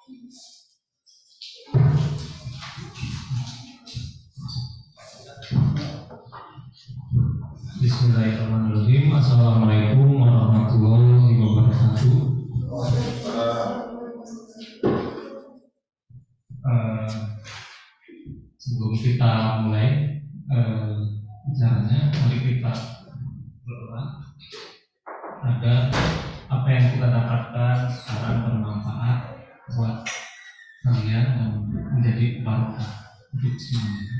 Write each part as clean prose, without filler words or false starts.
Bismillahirrahmanirrahim. Assalamualaikum warahmatullahi wabarakatuh. Sebelum kita mulai acaranya, mari kita berdoa agar apa yang kita dapatkan sekarang bermanfaat buat kalian dan menjadi barokah untuk semuanya.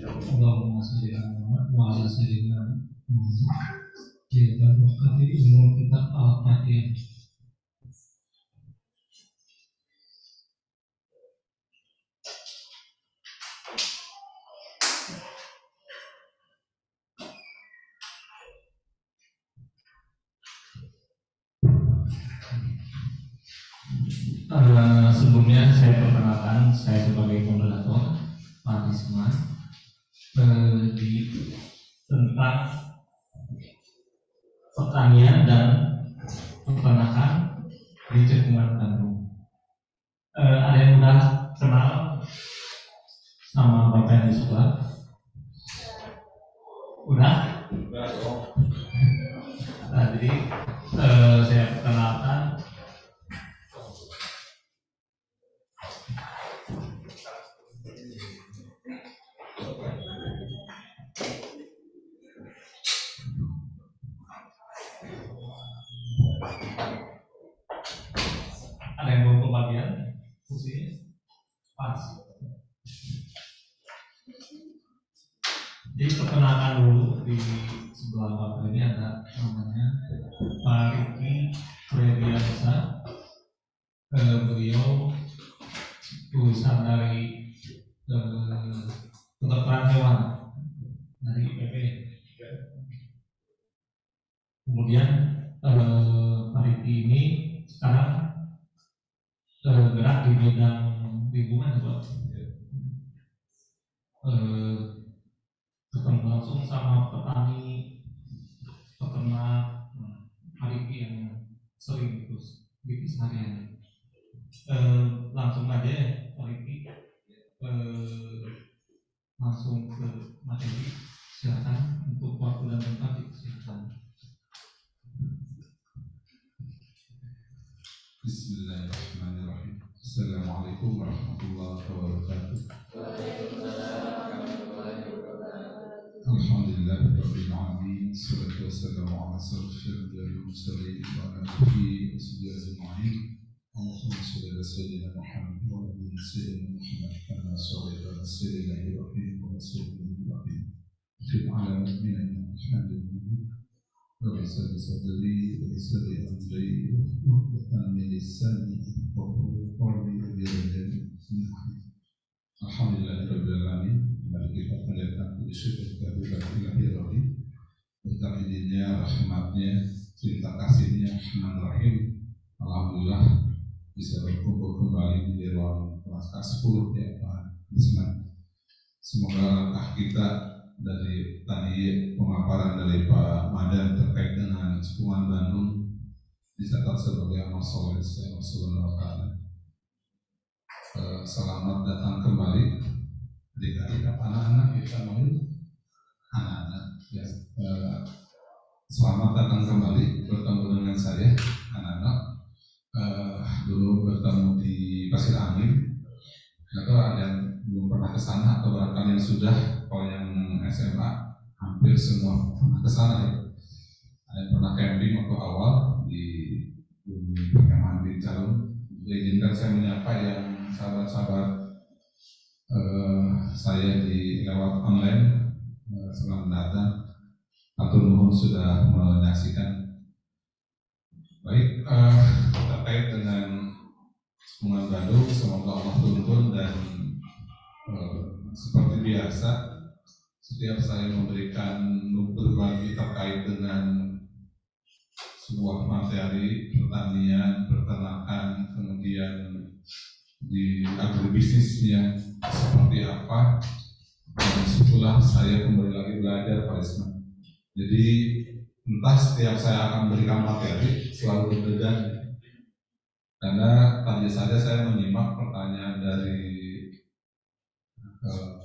Allahumma sholli ala Muhammad wa ala sayyidina Muhammad. Kita berkati umur kita al-Fatihah. Sebelumnya saya perkenalkan, saya sebagai moderator Pak Isman tentang pertanian dan peternakan di Cekungan Bandung. Ada yang udah kenal sama Bapak yang di sebelah? Udah? Nah, jadi saya perkenalkan. Ada yang mau kebagian fungsinya pas. Jadi perkenalkan dulu, di sebelah Bapak ini ada namanya Pak Riki Frediansa. Beliau lulusan dari kedokteran hewan dari IPB. Kemudian Pak Riki ini sekarang bergerak di bidang lingkungan, Pak. Ketemu langsung sama petani, peternak, Riki yang sering terus bisnis harian. Langsung aja ya, Pak Riki. Langsung ke materi. Silakan untuk waktu dan tempat silakan. Bismillahirrahmanirrahim. Assalamualaikum warahmatullahi wabarakatuh. Alhamdulillahirabbil alamin. Wassalatu wassalamu ala asyrofil anbiya'i wal mursalin wa ala alihi wa sahbihi ajma'in. Allahumma shalli ala sayyidina Muhammad wa ala sayyidina Muhammad kama shallaita ala sayyidina Ibrahim wa ala sayyidina Ibrahim fil alamin innaka Hamidum Majid. Rabbi amri wa min lisani yafqahu qawli. Alhamdulillahirabbil alamin. Mari kita panjatkan puji syukur kehadirat Ilahi, berkat idenya, rahmatnya, cinta kasihnya, Rahim. Alhamdulillah bisa berkumpul kembali di ruang kelas K10 ya Pak Isman. Semoga langkah kita dari tadi pemaparan dari Pak Madan terkait dengan Cekungan Bandung dicatat sebagai amal soleh Allah Subhanahu wa Ta'ala. Selamat datang kembali adik-adik, anak-anak kita mau anak-anak ya. Selamat datang kembali bertemu dengan saya anak-anak. Dulu bertemu di Pasir Angin, atau ada yang belum pernah ke sana atau barangkali yang sudah. Kalau yang SMA hampir semua pernah ke sana ya. Ada yang pernah camping waktu awal di perkemahan di Calon. Izinkan saya menyapa yang sahabat-sahabat saya di lewat online. Selamat datang. Atur nuhun sudah menyaksikan. Baik, terkait dengan Cekungan Bandung, semoga Allah tuntun dan seperti biasa setiap saya memberikan berbagi terkait dengan sebuah materi pertanian, peternakan, kemudian di agribisnisnya seperti apa, dan disitulah saya kembali lagi belajar Pak Isman. Jadi entah setiap saya akan berikan materi selalu deg-degan Karena tadi saja saya menyimak pertanyaan dari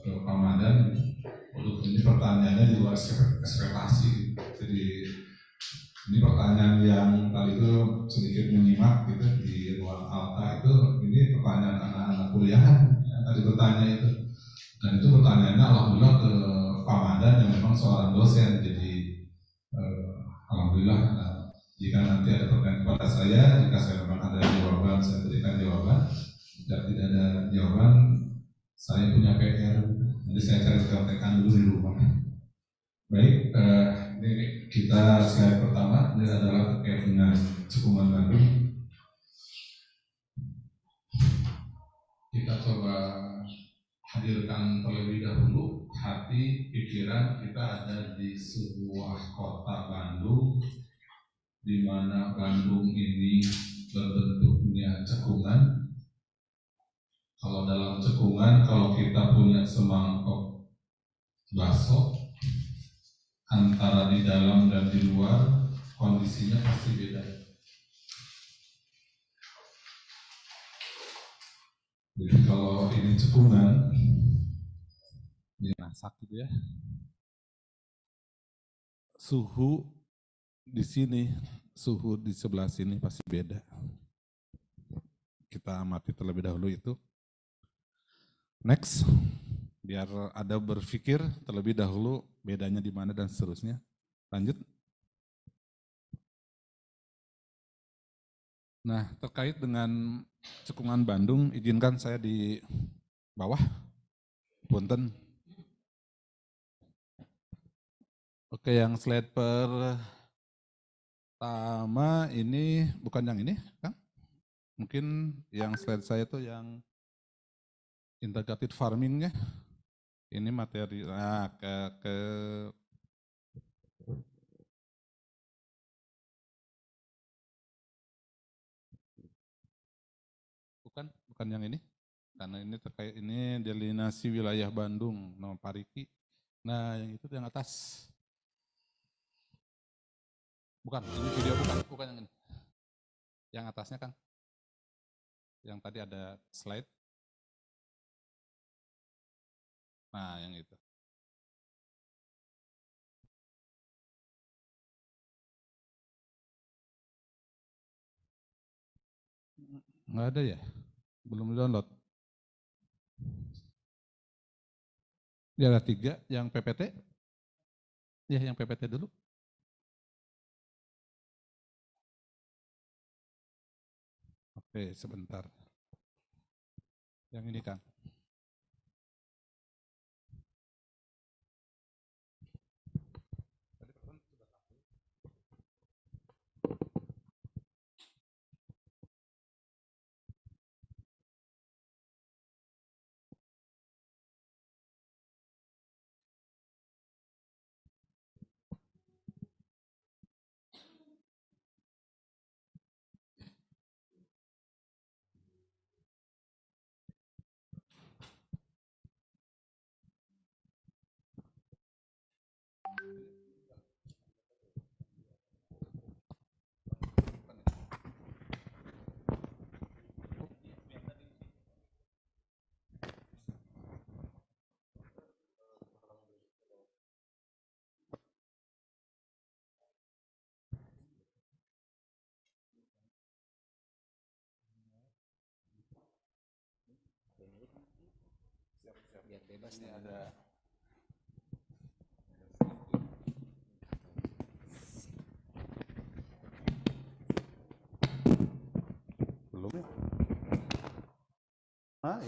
ke Pak Madan, ini pertanyaannya di luar ekspektasi. Jadi ini pertanyaan yang kali itu sedikit menyimak gitu di luar alta itu, ini pertanyaan anak-anak kuliahan yang tadi bertanya itu. Dan itu pertanyaannya alhamdulillah ke Pak Madan yang memang seorang dosen. Jadi alhamdulillah jika nanti ada pertanyaan kepada saya, jika saya memang ada jawaban, saya berikan jawaban. Jika tidak ada jawaban, saya punya PR. Nanti saya cari contekan dulu di rumah. Baik, ini kita slide pertama, ini adalah terkait dengan Cekungan Bandung. Kita coba hadirkan terlebih dahulu hati pikiran kita ada di sebuah kota Bandung, di mana Bandung ini berbentuknya cekungan. Kalau dalam cekungan, kalau kita punya semangkok bakso, antara di dalam dan di luar kondisinya pasti beda. Jadi kalau ini cekungan, ini masak gitu ya. Suhu di sini, suhu di sebelah sini pasti beda. Kita amati terlebih dahulu itu. Next, biar ada berpikir terlebih dahulu bedanya di mana dan seterusnya. Lanjut. Nah, terkait dengan Cekungan Bandung, izinkan saya di bawah. Punten. Oke, yang slide pertama ini bukan yang ini, Kang? Mungkin yang slide saya itu yang integrated farmingnya. Ini materi, nah bukan yang ini, karena ini terkait ini delineasi wilayah Bandung, nama Pariki. Nah, yang itu yang atas. Bukan, ini video bukan yang ini. Yang atasnya Kang. Yang tadi ada slide. Nah, yang itu. Nggak ada ya? Belum download. Ya ada 3, yang PPT. Ya, yang PPT dulu. Oke, sebentar. Yang ini Kang. Biar bebas ini ada belum ya? Ah,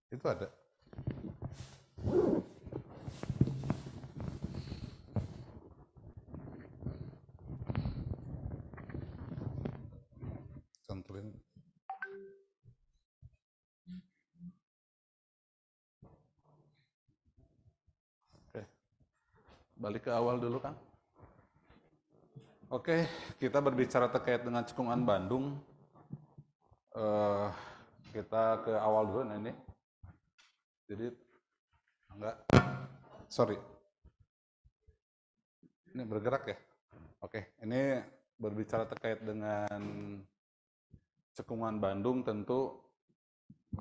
itu ada. Contohin. Oke. Balik ke awal dulu, Kang. Oke, kita berbicara terkait dengan Cekungan Bandung. Kita ke awal dulu nah ini. Jadi enggak, sorry. Ini bergerak ya? Oke, ini berbicara terkait dengan Cekungan Bandung tentu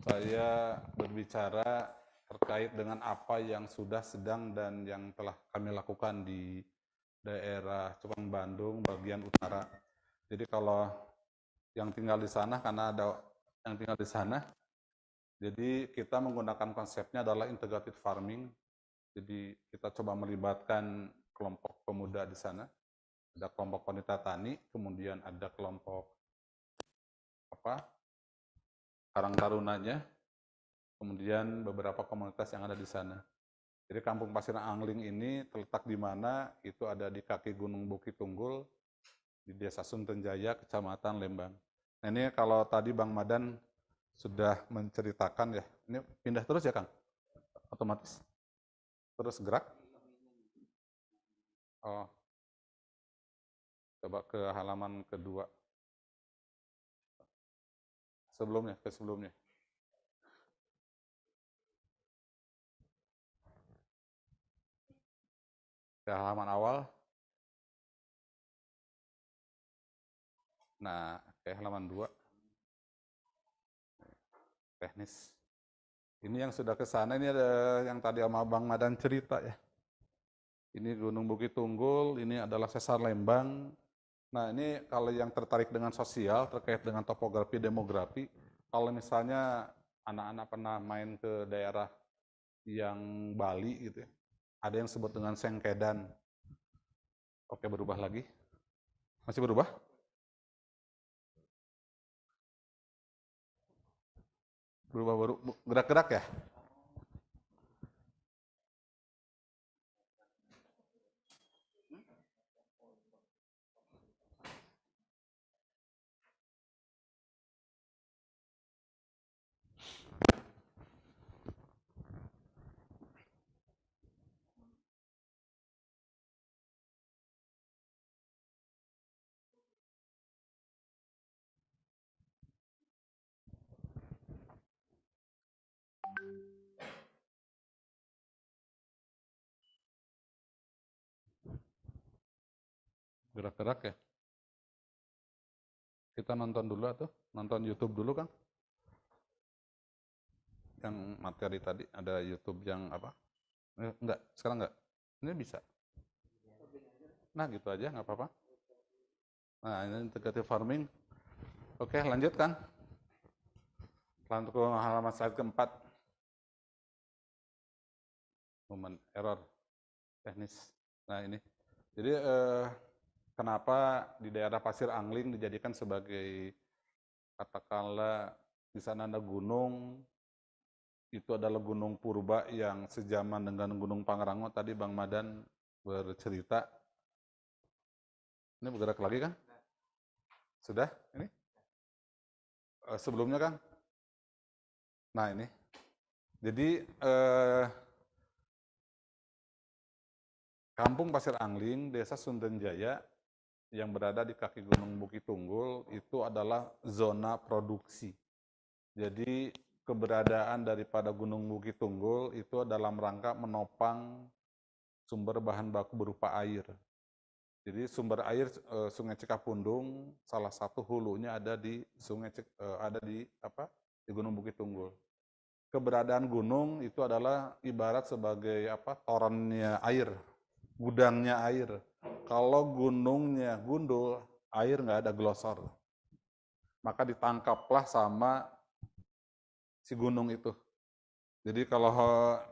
saya berbicara terkait dengan apa yang sudah, sedang, dan yang telah kami lakukan di daerah Cekungan Bandung bagian utara. Jadi kalau yang tinggal di sana, karena ada yang tinggal di sana, jadi kita menggunakan konsepnya adalah integrated farming. Jadi kita coba melibatkan kelompok pemuda di sana, ada kelompok wanita tani, kemudian ada kelompok Karang Tarunanya, kemudian beberapa komunitas yang ada di sana. Jadi Kampung Pasir Angling ini terletak di mana? Itu ada di kaki Gunung Bukit Tunggul, di Desa Suntenjaya, Kecamatan Lembang. Nah ini kalau tadi Bang Madan sudah menceritakan ya, ini pindah terus ya Kang? Otomatis? Terus gerak? Oh, coba ke halaman kedua. Sebelumnya, ke sebelumnya. Ke halaman awal. Nah, ke halaman 2. Teknis. Ini yang sudah ke sana, ini ada yang tadi sama Bang Madan cerita ya. Ini Gunung Bukit Tunggul, ini adalah Sesar Lembang. Nah ini kalau yang tertarik dengan sosial, terkait dengan topografi, demografi, kalau misalnya anak-anak pernah main ke daerah yang Bali gitu ya, ada yang sebut dengan Sengkedan. Oke, berubah lagi. Masih berubah? Berubah baru, gerak-gerak ya? Gerak-gerak ya? Kita nonton dulu atau nonton YouTube dulu Kang? Yang materi tadi ada YouTube yang apa? Enggak, sekarang enggak. Ini bisa. Nah gitu aja, nggak apa-apa. Nah ini integrative farming. Oke, lanjutkan. Lanjut ke halaman slide keempat. Momen error teknis. Nah ini. Jadi kenapa di daerah Pasir Angling dijadikan sebagai, katakanlah di sana ada gunung, itu adalah gunung purba yang sejaman dengan Gunung Pangrango. Tadi Bang Madan bercerita. Ini bergerak lagi kan? Sudah? Ini? Sebelumnya kan? Nah ini. Jadi Kampung Pasir Angling, Desa Suntenjaya, yang berada di kaki Gunung Bukit Tunggul, itu adalah zona produksi. Jadi keberadaan daripada Gunung Bukit Tunggul itu dalam rangka menopang sumber bahan baku berupa air. Jadi sumber air Sungai Cikapundung, salah satu hulunya ada di di Gunung Bukit Tunggul. Keberadaan gunung itu adalah ibarat sebagai torennya air, gudangnya air. Kalau gunungnya gundul, air nggak ada glosor. Maka ditangkaplah sama si gunung itu. Jadi kalau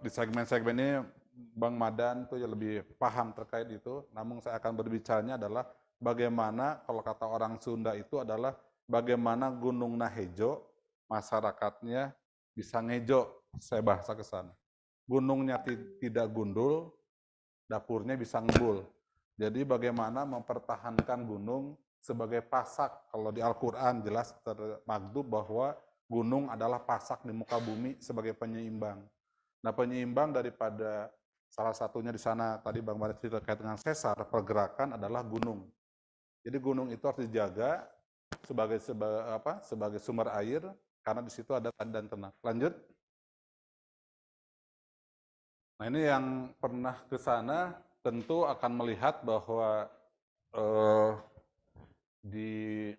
di segmen-segmen ini Bang Madan tuh ya lebih paham terkait itu. Namun saya akan berbicaranya adalah bagaimana, kalau kata orang Sunda itu adalah bagaimana Gunung Nahejo masyarakatnya bisa ngejo, saya bahasa ke sana. Gunungnya tidak gundul, dapurnya bisa ngebul. Jadi bagaimana mempertahankan gunung sebagai pasak. Kalau di Al-Quran jelas termaktub bahwa gunung adalah pasak di muka bumi sebagai penyeimbang. Nah penyeimbang daripada salah satunya di sana tadi Bang Madan cerita terkait dengan sesar, pergerakan adalah gunung. Jadi gunung itu harus dijaga sebagai sumber air, karena di situ ada tadi dan ternak. Lanjut. Nah ini yang pernah ke sana tentu akan melihat bahwa di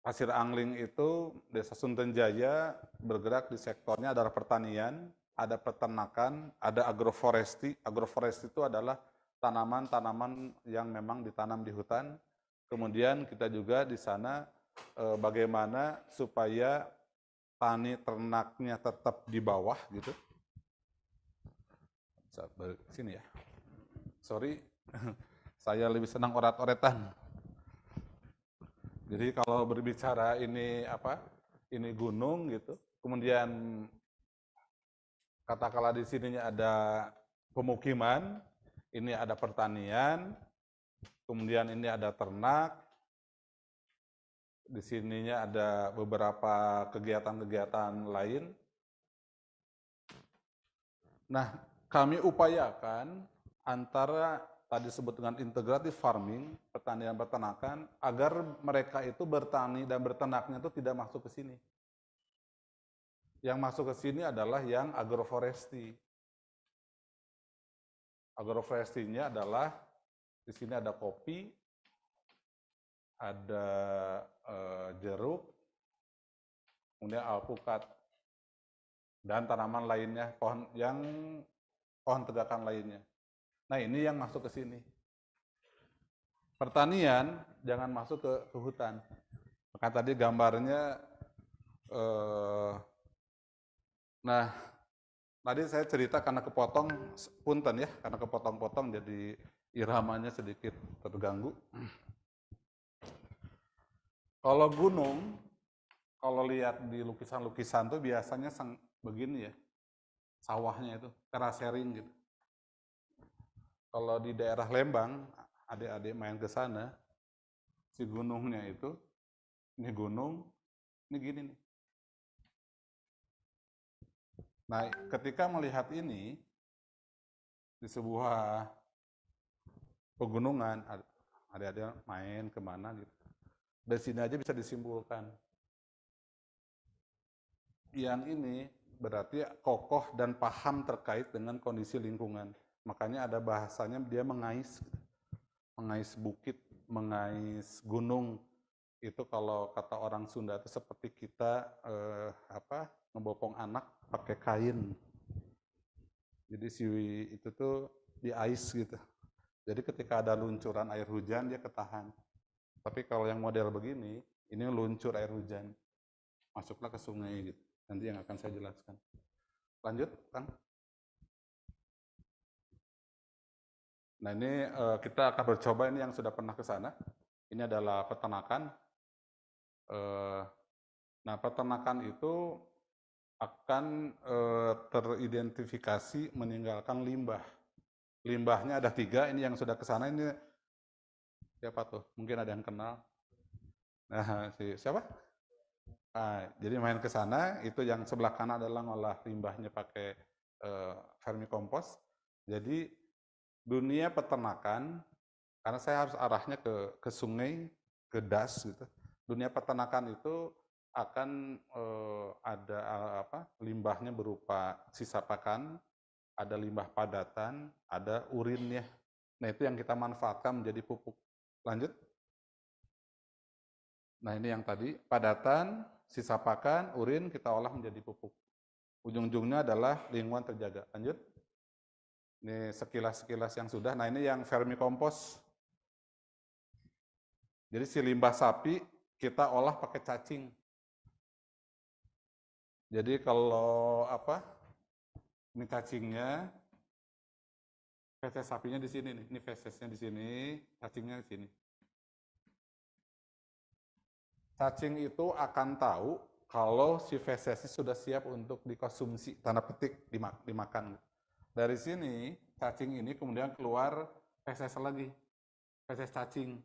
Pasir Angling itu Desa Suntenjaya bergerak di sektornya adalah pertanian, ada peternakan, ada agroforestry. Agroforestry itu adalah tanaman-tanaman yang memang ditanam di hutan. Kemudian kita juga di sana bagaimana supaya tani ternaknya tetap di bawah gitu. Sini ya. Sorry, saya lebih senang orat-oretan. Jadi kalau berbicara ini apa? Ini gunung gitu. Kemudian katakanlah di sininya ada pemukiman, ini ada pertanian, kemudian ini ada ternak. Di sininya ada beberapa kegiatan-kegiatan lain. Nah, kami upayakan antara tadi disebut dengan integratif farming, pertanian peternakan, agar mereka itu bertani dan berternaknya itu tidak masuk ke sini. Yang masuk ke sini adalah yang agroforestry. Agroforestry-nya adalah di sini ada kopi, ada jeruk, kemudian alpukat, dan tanaman lainnya, pohon tegakan lainnya. Nah, ini yang masuk ke sini. Pertanian jangan masuk ke hutan. Maka tadi gambarnya, nah, tadi saya cerita karena kepotong, punten ya, karena kepotong-potong jadi iramanya sedikit terganggu. Kalau gunung, kalau lihat di lukisan-lukisan tuh biasanya begini ya, sawahnya itu terasering gitu. Kalau di daerah Lembang, adik-adik main ke sana, si gunungnya itu, ini gunung, ini gini nih. Nah, ketika melihat ini, di sebuah pegunungan, adik-adik main kemana gitu. Dari sini aja bisa disimpulkan. Yang ini berarti kokoh dan paham terkait dengan kondisi lingkungan. Makanya ada bahasanya dia mengais bukit, mengais gunung. Itu kalau kata orang Sunda itu seperti kita ngebopong anak pakai kain. Jadi si itu tuh diais gitu. Jadi ketika ada luncuran air hujan dia ketahan. Tapi kalau yang model begini, ini luncur air hujan, masuklah ke sungai gitu. Nanti yang akan saya jelaskan. Lanjut, Kang. Nah, ini kita akan bercoba ini yang sudah pernah ke sana. Ini adalah peternakan. Nah, peternakan itu akan teridentifikasi meninggalkan limbah. Limbahnya ada 3, ini yang sudah ke sana, ini siapa tuh? Mungkin ada yang kenal. Nah, siapa? Nah, jadi main ke sana, itu yang sebelah kanan adalah ngolah limbahnya pakai vermicompost. Jadi dunia peternakan, karena saya harus arahnya ke sungai, ke das gitu. Dunia peternakan itu akan ada limbahnya berupa sisa pakan, ada limbah padatan, ada urinnya. Nah, itu yang kita manfaatkan menjadi pupuk. Lanjut. Nah, ini yang tadi, padatan, sisa pakan, urin kita olah menjadi pupuk. Ujung-ujungnya adalah lingkungan terjaga. Lanjut. Ini sekilas-sekilas yang sudah. Nah, ini yang vermicompost. Jadi si limbah sapi kita olah pakai cacing. Jadi kalau ini cacingnya, feses sapinya di sini nih. Ini fesesnya di sini, cacingnya di sini. Cacing itu akan tahu kalau si fesesnya sudah siap untuk dikonsumsi, tanda petik dimakan. Dari sini, cacing ini kemudian keluar feses lagi, feses cacing.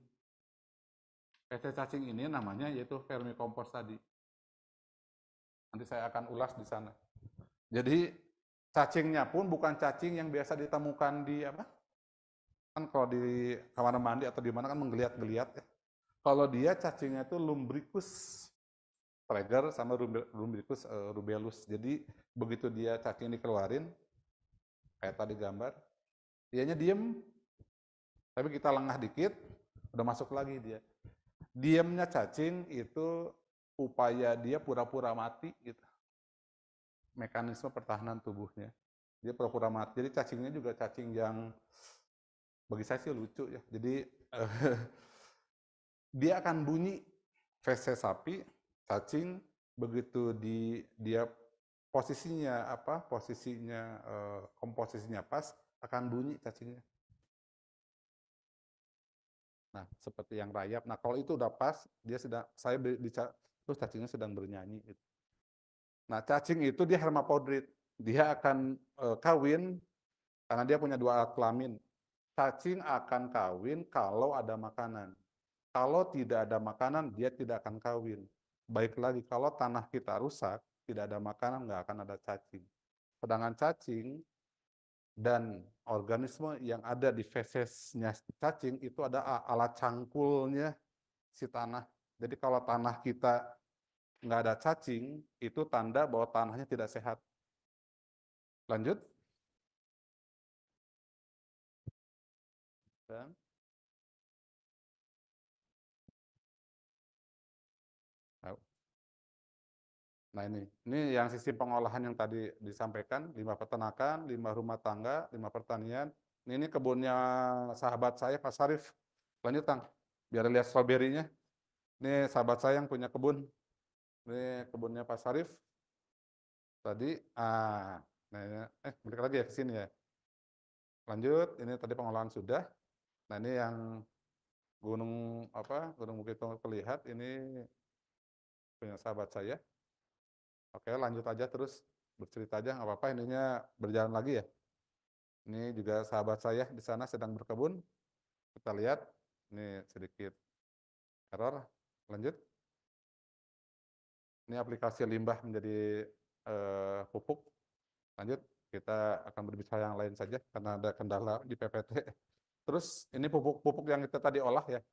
Feses cacing ini namanya yaitu vermicompost tadi. Nanti saya akan ulas di sana. Jadi cacingnya pun bukan cacing yang biasa ditemukan di kan kalau di kamar mandi atau di mana kan menggeliat-geliat ya. Kalau dia cacingnya itu Lumbricus trager sama Lumbricus rubellus. Jadi begitu dia cacing dikeluarin, kayak tadi gambar, dianya diem, tapi kita lengah dikit, udah masuk lagi dia. Diamnya cacing itu upaya dia pura-pura mati gitu. Mekanisme pertahanan tubuhnya. Dia pura-pura mati. Jadi cacingnya juga cacing yang bagi saya sih lucu ya. Jadi dia akan bunyi feses sapi, cacing, begitu dia posisinya komposisinya pas, akan bunyi cacingnya. Nah, seperti yang rayap. Nah, kalau itu udah pas, terus cacingnya sedang bernyanyi. Gitu. Nah, cacing itu dia hermaprodit. Dia akan kawin karena dia punya 2 alat kelamin. Cacing akan kawin kalau ada makanan. Kalau tidak ada makanan, dia tidak akan kawin. Baik lagi, kalau tanah kita rusak, tidak ada makanan, nggak akan ada cacing. Sedangkan cacing dan organisme yang ada di fesesnya cacing itu ada alat cangkulnya si tanah. Jadi kalau tanah kita nggak ada cacing, itu tanda bahwa tanahnya tidak sehat. Lanjut. Dan nah ini yang sistem pengolahan yang tadi disampaikan, limbah peternakan, limbah rumah tangga, limbah pertanian. Ini kebunnya sahabat saya, Pak Sarif. Lanjut, Kang. Biar lihat stroberinya. Ini sahabat saya yang punya kebun. Ini kebunnya Pak Sarif. Tadi, balik lagi ya ke sini ya. Lanjut, ini tadi pengolahan sudah. Nah, ini yang Gunung Bukit Tonggol terlihat, ini punya sahabat saya. Oke, lanjut aja terus bercerita aja, nggak apa-apa. Ininya berjalan lagi ya. Ini juga sahabat saya di sana sedang berkebun. Kita lihat, ini sedikit error. Lanjut. Ini aplikasi limbah menjadi pupuk. Lanjut, kita akan berbicara yang lain saja karena ada kendala di PPT. Terus ini pupuk yang kita tadi olah ya.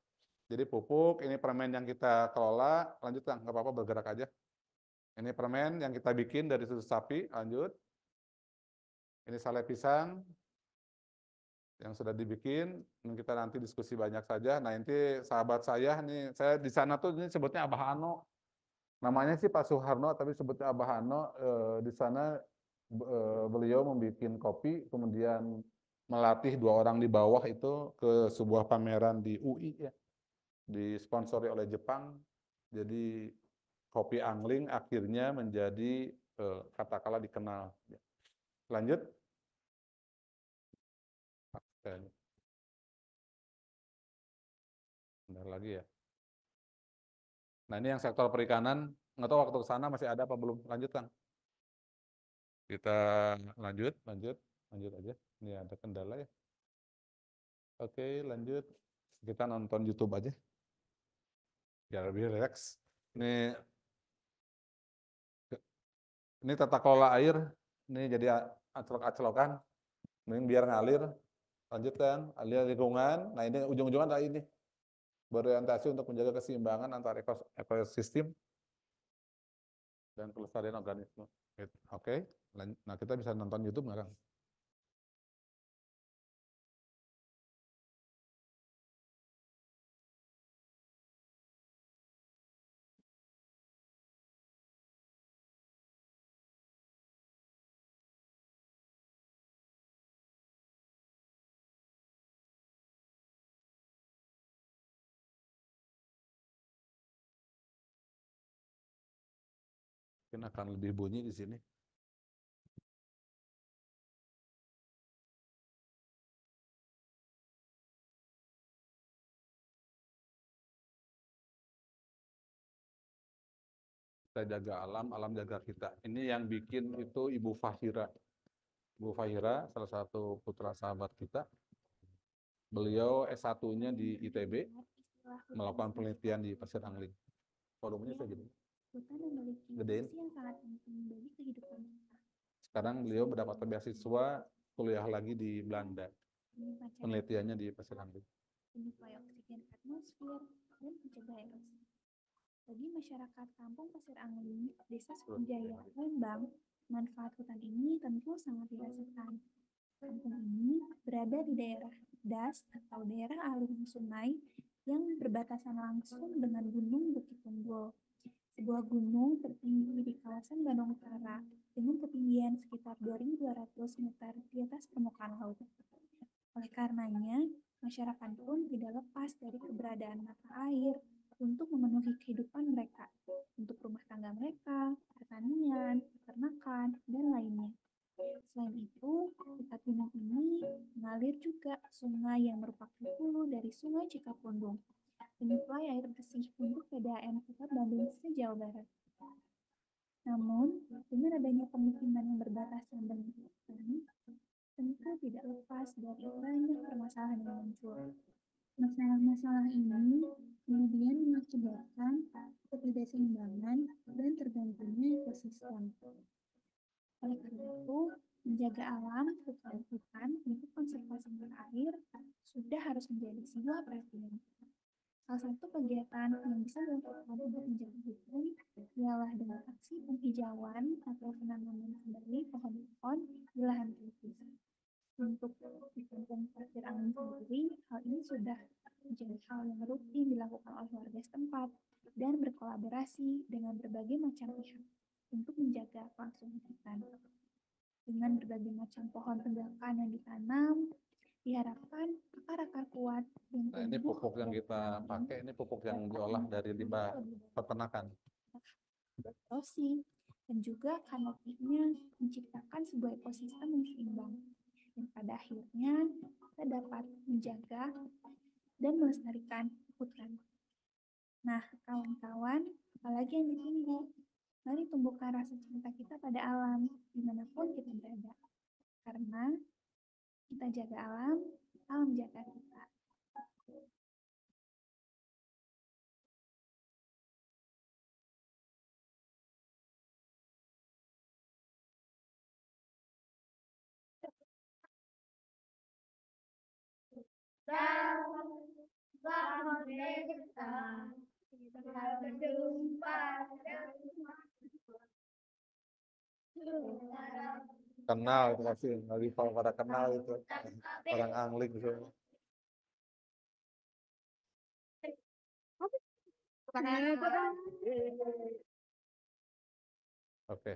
Jadi pupuk, ini permen yang kita kelola. Lanjut, Kang, nggak apa-apa, bergerak aja. Ini permen yang kita bikin dari susu sapi. Lanjut. Ini sale pisang yang sudah dibikin. Kita nanti diskusi banyak saja. Nah, ini sahabat saya nih, saya di sana tuh ini sebutnya Abah Ano. Namanya sih Pak Soeharno, tapi sebutnya Abah Ano. Di sana beliau membuat kopi, kemudian melatih 2 orang di bawah itu ke sebuah pameran di UI ya, disponsori oleh Jepang. Jadi kopi angling akhirnya menjadi katakanlah dikenal. Lanjut. Bentar lagi ya. Nah, ini yang sektor perikanan, nggak tahu waktu ke sana masih ada apa belum. Lanjut, Kang. Kita lanjut aja. Ini ada kendala ya. Oke, lanjut. Kita nonton YouTube aja. Biar lebih relax. Ini tata kelola air. Ini jadi acelok-acelokan. Ini biar ngalir. Lanjutkan, alir lingkungan. Nah, ini ujung-ujungan adalah ini. Berorientasi untuk menjaga keseimbangan antara ekosistem dan kelestarian organisme. Oke. Nah, kita bisa nonton YouTube nggak, Kang? Mungkin akan lebih bunyi di sini. Kita jaga alam, alam jaga kita. Ini yang bikin itu Ibu Fahira. Ibu Fahira, salah satu putra sahabat kita. Beliau S1-nya di ITB, melakukan penelitian di Pasir Angling. Volumenya segini. Hutan memiliki Gedein. fungsi yang sangat penting bagi kehidupan kita. Sekarang beliau mendapat beasiswa kuliah lagi di Belanda. Penelitiannya di Pasir Angling. Menyuplai oksigen ke atmosfer dan mencegah erosi. Bagi masyarakat kampung Pasir Angling, Desa Sukunjaya, Lembang, manfaat hutan ini tentu sangat dirasakan. Kampung ini berada di daerah das atau daerah aliran sungai yang berbatasan langsung dengan Gunung Bukit Tunggul, sebuah gunung tertinggi di kawasan Bandung Utara dengan ketinggian sekitar 2.200 meter di atas permukaan laut. Oleh karenanya, masyarakat pun tidak lepas dari keberadaan mata air untuk memenuhi kehidupan mereka, untuk rumah tangga mereka, pertanian, peternakan, dan lainnya. Selain itu, dekat gunung ini mengalir juga sungai yang merupakan hulu dari Sungai Cikapundung, menyuplai air bersih untuk PDAM Kota Bandung se-Jawa Barat. Namun, dengan adanya pemukiman yang berbatasan dengan hutan, tentu tidak lepas dari banyak permasalahan yang muncul. Masalah-masalah ini kemudian mengakibatkan ketidakseimbangan dan terganggunya ekosistem. Oleh karena itu, menjaga alam, hutan untuk konservasi air sudah harus menjadi sebuah perhatian. Salah satu kegiatan yang bisa dilakukan untuk menjaga hutan ialah dengan aksi penghijauan atau penanaman kembali pohon-pohon di lahan kritis. Untuk di kampung Pasir Angin sendiri, hal ini sudah menjadi hal yang rutin dilakukan oleh warga setempat dan berkolaborasi dengan berbagai macam pihak untuk menjaga kelangsungan hutan. Dengan berbagai macam pohon penggakan yang ditanam, diharapkan akar-akar kuat yang Nah, ini pupuk yang kita pakai, ini pupuk yang diolah dari limbah peternakan. Erosi, dan juga kanopinya menciptakan sebuah ekosistem yang seimbang. Dan pada akhirnya kita dapat menjaga dan melestarikan hutan. Nah, kawan-kawan, apalagi yang ditunggu? Mari tumbuhkan rasa cinta kita pada alam, dimanapun kita berada. Karena kita jaga alam, alam jaga kita. Kenal itu pasti, lagi pada kenal itu orang angling itu. Oke.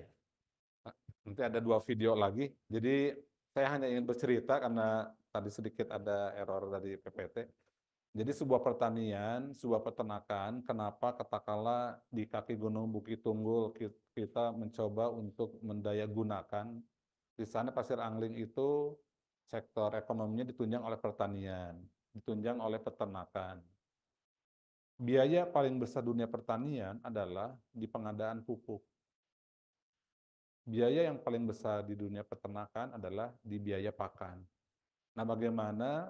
Nah, nanti ada 2 video lagi. Jadi saya hanya ingin bercerita karena tadi sedikit ada error dari PPT. Jadi sebuah pertanian, sebuah peternakan, kenapa katakanlah di kaki Gunung Bukit Tunggul kita mencoba untuk mendaya gunakan. Di sana Pasir Angling itu sektor ekonominya ditunjang oleh pertanian, ditunjang oleh peternakan. Biaya paling besar dunia pertanian adalah di pengadaan pupuk. Biaya yang paling besar di dunia peternakan adalah di biaya pakan. Nah, bagaimana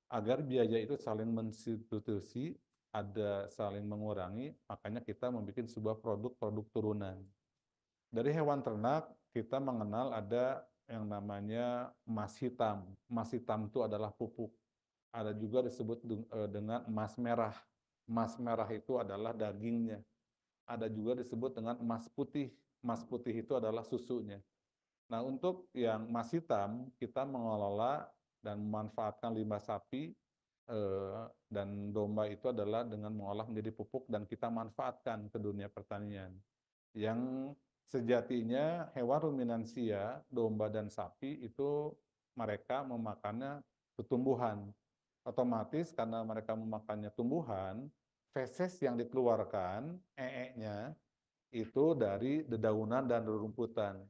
agar biaya itu saling mensubstitusi, ada saling mengurangi, makanya kita membuat sebuah produk-produk turunan. Dari hewan ternak, kita mengenal ada yang namanya emas hitam. Emas hitam itu adalah pupuk. Ada juga disebut dengan emas merah. Emas merah itu adalah dagingnya. Ada juga disebut dengan emas putih. Emas putih itu adalah susunya. Nah, untuk yang emas hitam, kita mengelola dan memanfaatkan limbah sapi dan domba itu adalah dengan mengolah menjadi pupuk dan kita manfaatkan ke dunia pertanian. Yang sejatinya hewan ruminansia, domba dan sapi itu mereka memakannya tumbuhan. Otomatis karena mereka memakannya tumbuhan, feses yang dikeluarkan, ee-nya, itu dari dedaunan dan rerumputan.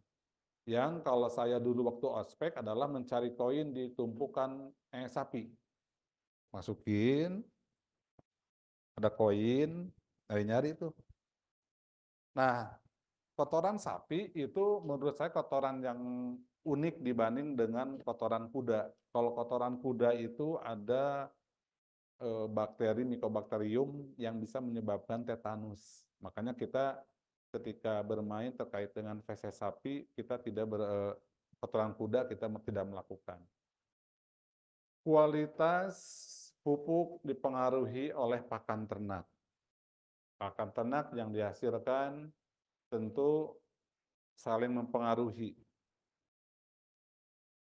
Yang kalau saya dulu waktu ospek adalah mencari koin di tumpukan sapi. Masukin, ada koin, nyari-nyari itu. Nah, kotoran sapi itu menurut saya kotoran yang unik dibanding dengan kotoran kuda. Kalau kotoran kuda itu ada bakteri Mycobacterium yang bisa menyebabkan tetanus. Makanya kita ketika bermain terkait dengan feses sapi, kita tidak kotoran kuda kita tidak melakukan. Kualitas pupuk dipengaruhi oleh pakan ternak. Pakan ternak yang dihasilkan tentu saling mempengaruhi.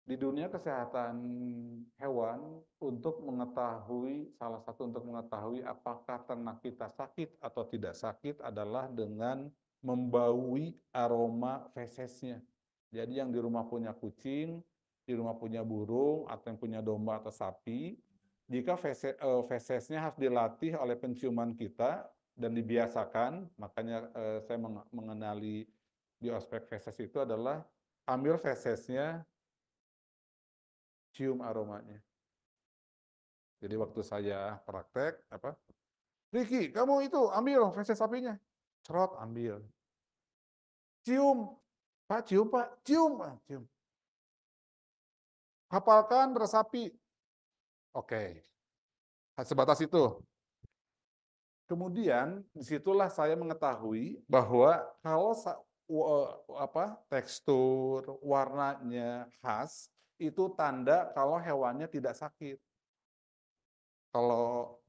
di dunia kesehatan hewan salah satu untuk mengetahui apakah ternak kita sakit atau tidak sakit adalah dengan membaui aroma fesesnya. Jadi yang di rumah punya kucing, di rumah punya burung, atau yang punya domba atau sapi, jika fesesnya harus dilatih oleh penciuman kita dan dibiasakan, makanya saya mengenali di ospek feses itu adalah ambil fesesnya, cium aromanya. Jadi waktu saya praktek, Ricky, kamu itu ambil feses sapinya. Cerot, ambil. Cium. Pak, cium, Pak. Cium. Cium. Hafalkan resapi. Oke. Sebatas itu. Kemudian, disitulah saya mengetahui bahwa kalau tekstur, warnanya khas, itu tanda kalau hewannya tidak sakit. Kalau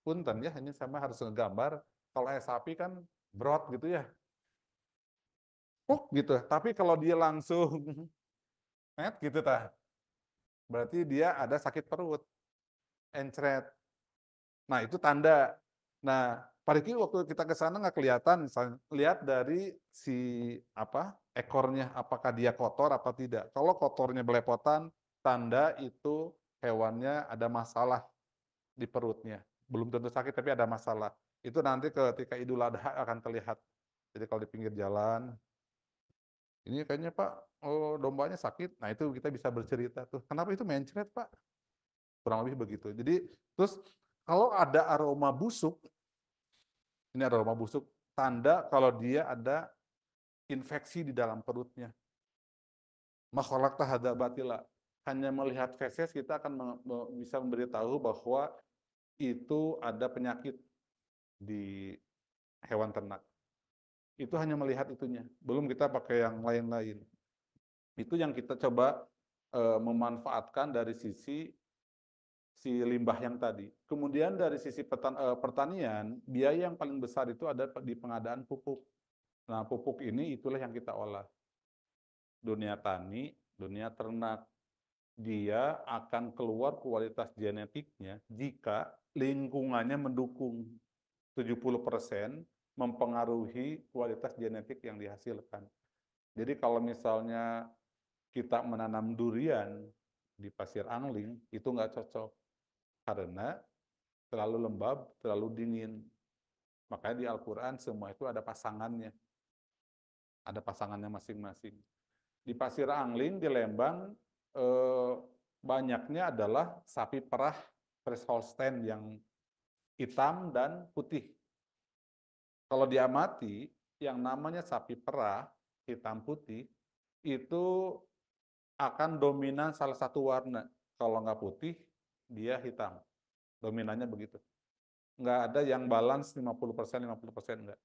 punten ya, hanya sama harus ngegambar. Kalau sapi kan brot gitu ya. Gitu. Tapi kalau dia langsung net gitu berarti dia ada sakit perut, encret. Nah, itu tanda. Nah, Pak Riki waktu kita ke sana nggak kelihatan, lihat dari si ekornya, apakah dia kotor apa tidak. Kalau kotornya belepotan, tanda itu hewannya ada masalah di perutnya. Belum tentu sakit, tapi ada masalah. Itu nanti ketika Idul Adha akan terlihat. Jadi kalau di pinggir jalan, ini kayaknya Pak, dombanya sakit. Nah itu kita bisa bercerita tuh. Kenapa itu mencret Pak? Kurang lebih begitu. Jadi terus kalau ada aroma busuk, ini aroma busuk, tanda kalau dia ada infeksi di dalam perutnya. Makhluk tahada batila. Hanya melihat feses kita akan bisa memberitahu bahwa itu ada penyakit di hewan ternak. Itu hanya melihat itunya, belum kita pakai yang lain-lain. Itu yang kita coba memanfaatkan dari sisi limbah yang tadi. Kemudian dari sisi pertanian, biaya yang paling besar itu ada di pengadaan pupuk. Nah, pupuk ini itulah yang kita olah. Dunia tani, dunia ternak. Dia akan keluar kualitas genetiknya jika lingkungannya mendukung. 70% mempengaruhi kualitas genetik yang dihasilkan. Jadi kalau misalnya kita menanam durian di pasir angling, itu nggak cocok. Karena terlalu lembab, terlalu dingin. Makanya di Al-Quran semua itu ada pasangannya. Ada pasangannya masing-masing. Di pasir angling, di Lembang, banyaknya adalah sapi perah Fries Holstein yang hitam dan putih. Kalau diamati, yang namanya sapi perah, hitam putih, itu akan dominan salah satu warna. Kalau nggak putih, dia hitam. Dominannya begitu. Nggak ada yang balance 50%, 50% nggak.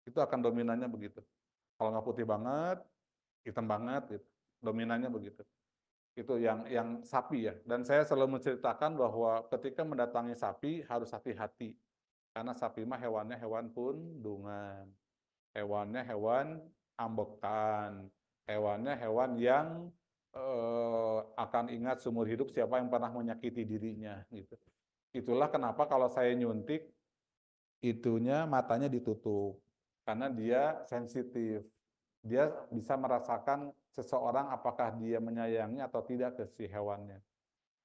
Itu akan dominannya begitu. Kalau nggak putih banget, hitam banget, gitu. Dominannya begitu. Itu yang sapi ya. Dan saya selalu menceritakan bahwa ketika mendatangi sapi, harus hati-hati. Karena sapi mah hewannya hewan pundungan. Hewannya hewan ambekan. Hewannya hewan yang akan ingat seumur hidup siapa yang pernah menyakiti dirinya gitu. Itulah kenapa kalau saya nyuntik itunya matanya ditutup karena dia sensitif. Dia bisa merasakan seseorang apakah dia menyayangi atau tidak ke si hewannya.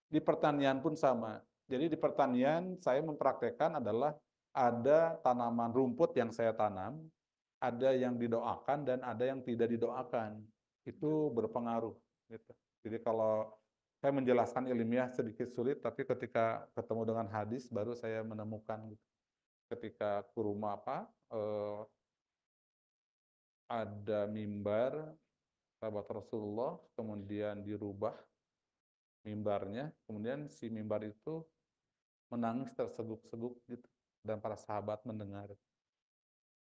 Di pertanian pun sama. Jadi di pertanian saya mempraktekkan adalah ada tanaman rumput yang saya tanam, ada yang didoakan dan ada yang tidak didoakan. Itu berpengaruh gitu. Jadi kalau saya menjelaskan ilmiah sedikit sulit, tapi ketika ketemu dengan hadis baru saya menemukan gitu. Ketika ke rumah ada mimbar sahabat Rasulullah, kemudian dirubah mimbarnya, kemudian si mimbar itu menangis terseguk-seguk gitu, dan para sahabat mendengar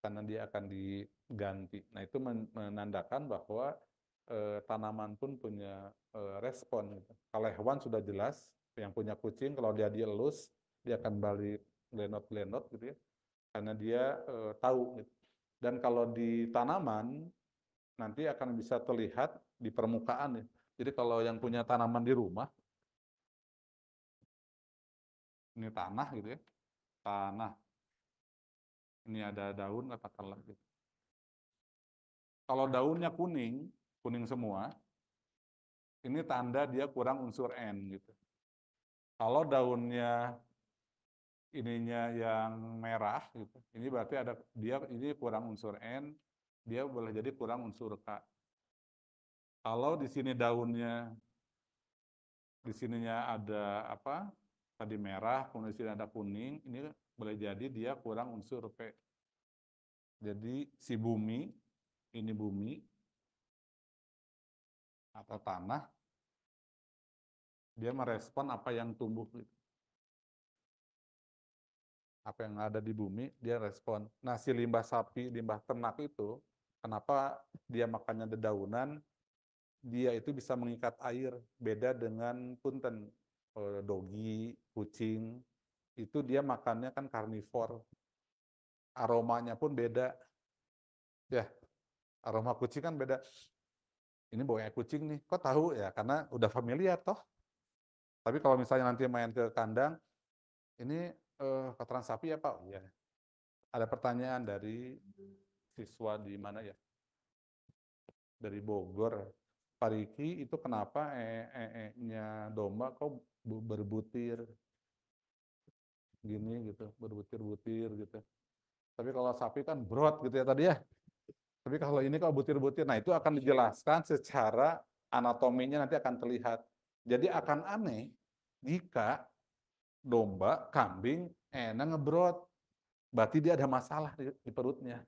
karena dia akan diganti. Nah itu menandakan bahwa tanaman pun punya respon. Gitu. Kalau hewan sudah jelas, yang punya kucing kalau dia dielus, dia akan balik glenot-glenot gitu ya, karena dia tahu. Gitu. Dan kalau di tanaman nanti akan bisa terlihat di permukaan ya. Jadi kalau yang punya tanaman di rumah, ini tanah gitu ya, tanah. Ini ada daun katakanlah gitu. Kalau daunnya kuning, kuning semua, ini tanda dia kurang unsur N gitu. Kalau daunnya ininya yang merah gitu, ini berarti ada dia ini kurang unsur N, dia boleh jadi kurang unsur K. Kalau di sini daunnya di sininya ada apa? Tadi merah, kemudian di sini ada kuning, ini boleh jadi dia kurang unsur P. Jadi si bumi, ini bumi atau tanah, dia merespon apa yang tumbuh gitu. Apa yang ada di bumi, dia respon. Nah, si limbah sapi, limbah ternak itu, kenapa dia makannya dedaunan, dia itu bisa mengikat air. Beda dengan punten, dogi, kucing, itu dia makannya kan karnivor. Aromanya pun beda. Ya, aroma kucing kan beda. Ini baunya kucing nih, kok tahu ya? Karena udah familiar toh. Tapi kalau misalnya nanti main ke kandang, ini kotoran sapi ya Pak? Iya. Ada pertanyaan dari siswa di mana ya? Dari Bogor. Pak Riki, itu kenapa nya domba kok berbutir gini gitu, berbutir-butir gitu. Tapi kalau sapi kan brot gitu ya tadi ya. Tapi kalau ini kok butir-butir, nah itu akan dijelaskan secara anatominya nanti akan terlihat. Jadi akan aneh jika domba, kambing, ngebrot. Berarti dia ada masalah di perutnya.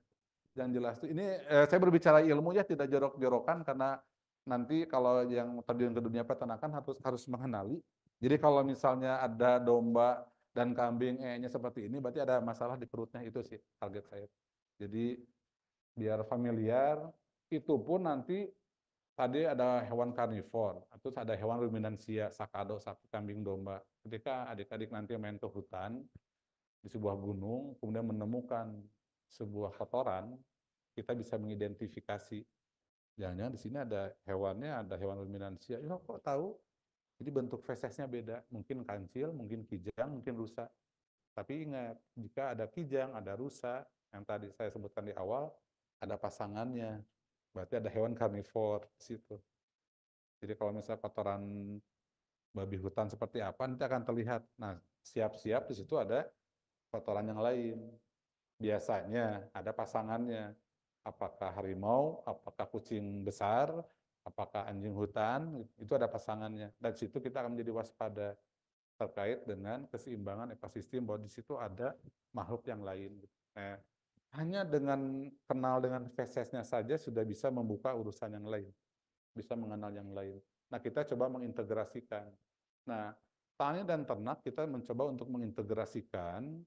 Yang jelas itu ini saya berbicara ilmu ya, tidak jorok-jorokan, karena nanti kalau yang terjun ke dunia peternakan harus mengenali. Jadi kalau misalnya ada domba dan kambing nya seperti ini, berarti ada masalah di perutnya, itu sih target saya. Jadi biar familiar, itu pun nanti tadi ada hewan karnivor, terus ada hewan ruminansia, sakado, sapi, kambing, domba. Ketika adik-adik nanti main ke hutan di sebuah gunung, kemudian menemukan sebuah kotoran, kita bisa mengidentifikasi. Jangan-jangan di sini ada hewannya, ada hewan ruminansia. Ya kok tahu? Jadi bentuk fesesnya beda. Mungkin kancil, mungkin kijang, mungkin rusa. Tapi ingat, jika ada kijang, ada rusa, yang tadi saya sebutkan di awal, ada pasangannya. Berarti ada hewan karnivor di situ. Jadi kalau misalnya kotoran babi hutan seperti apa, nanti akan terlihat. Nah, siap-siap di situ ada kotoran yang lain. Biasanya ada pasangannya. Apakah harimau, apakah kucing besar, apakah anjing hutan, itu ada pasangannya. Dan situ kita akan menjadi waspada terkait dengan keseimbangan ekosistem, bahwa di situ ada makhluk yang lain. Nah, hanya dengan kenal dengan fesesnya saja sudah bisa membuka urusan yang lain, bisa mengenal yang lain. Nah, kita coba mengintegrasikan. Nah, tani dan ternak kita mencoba untuk mengintegrasikan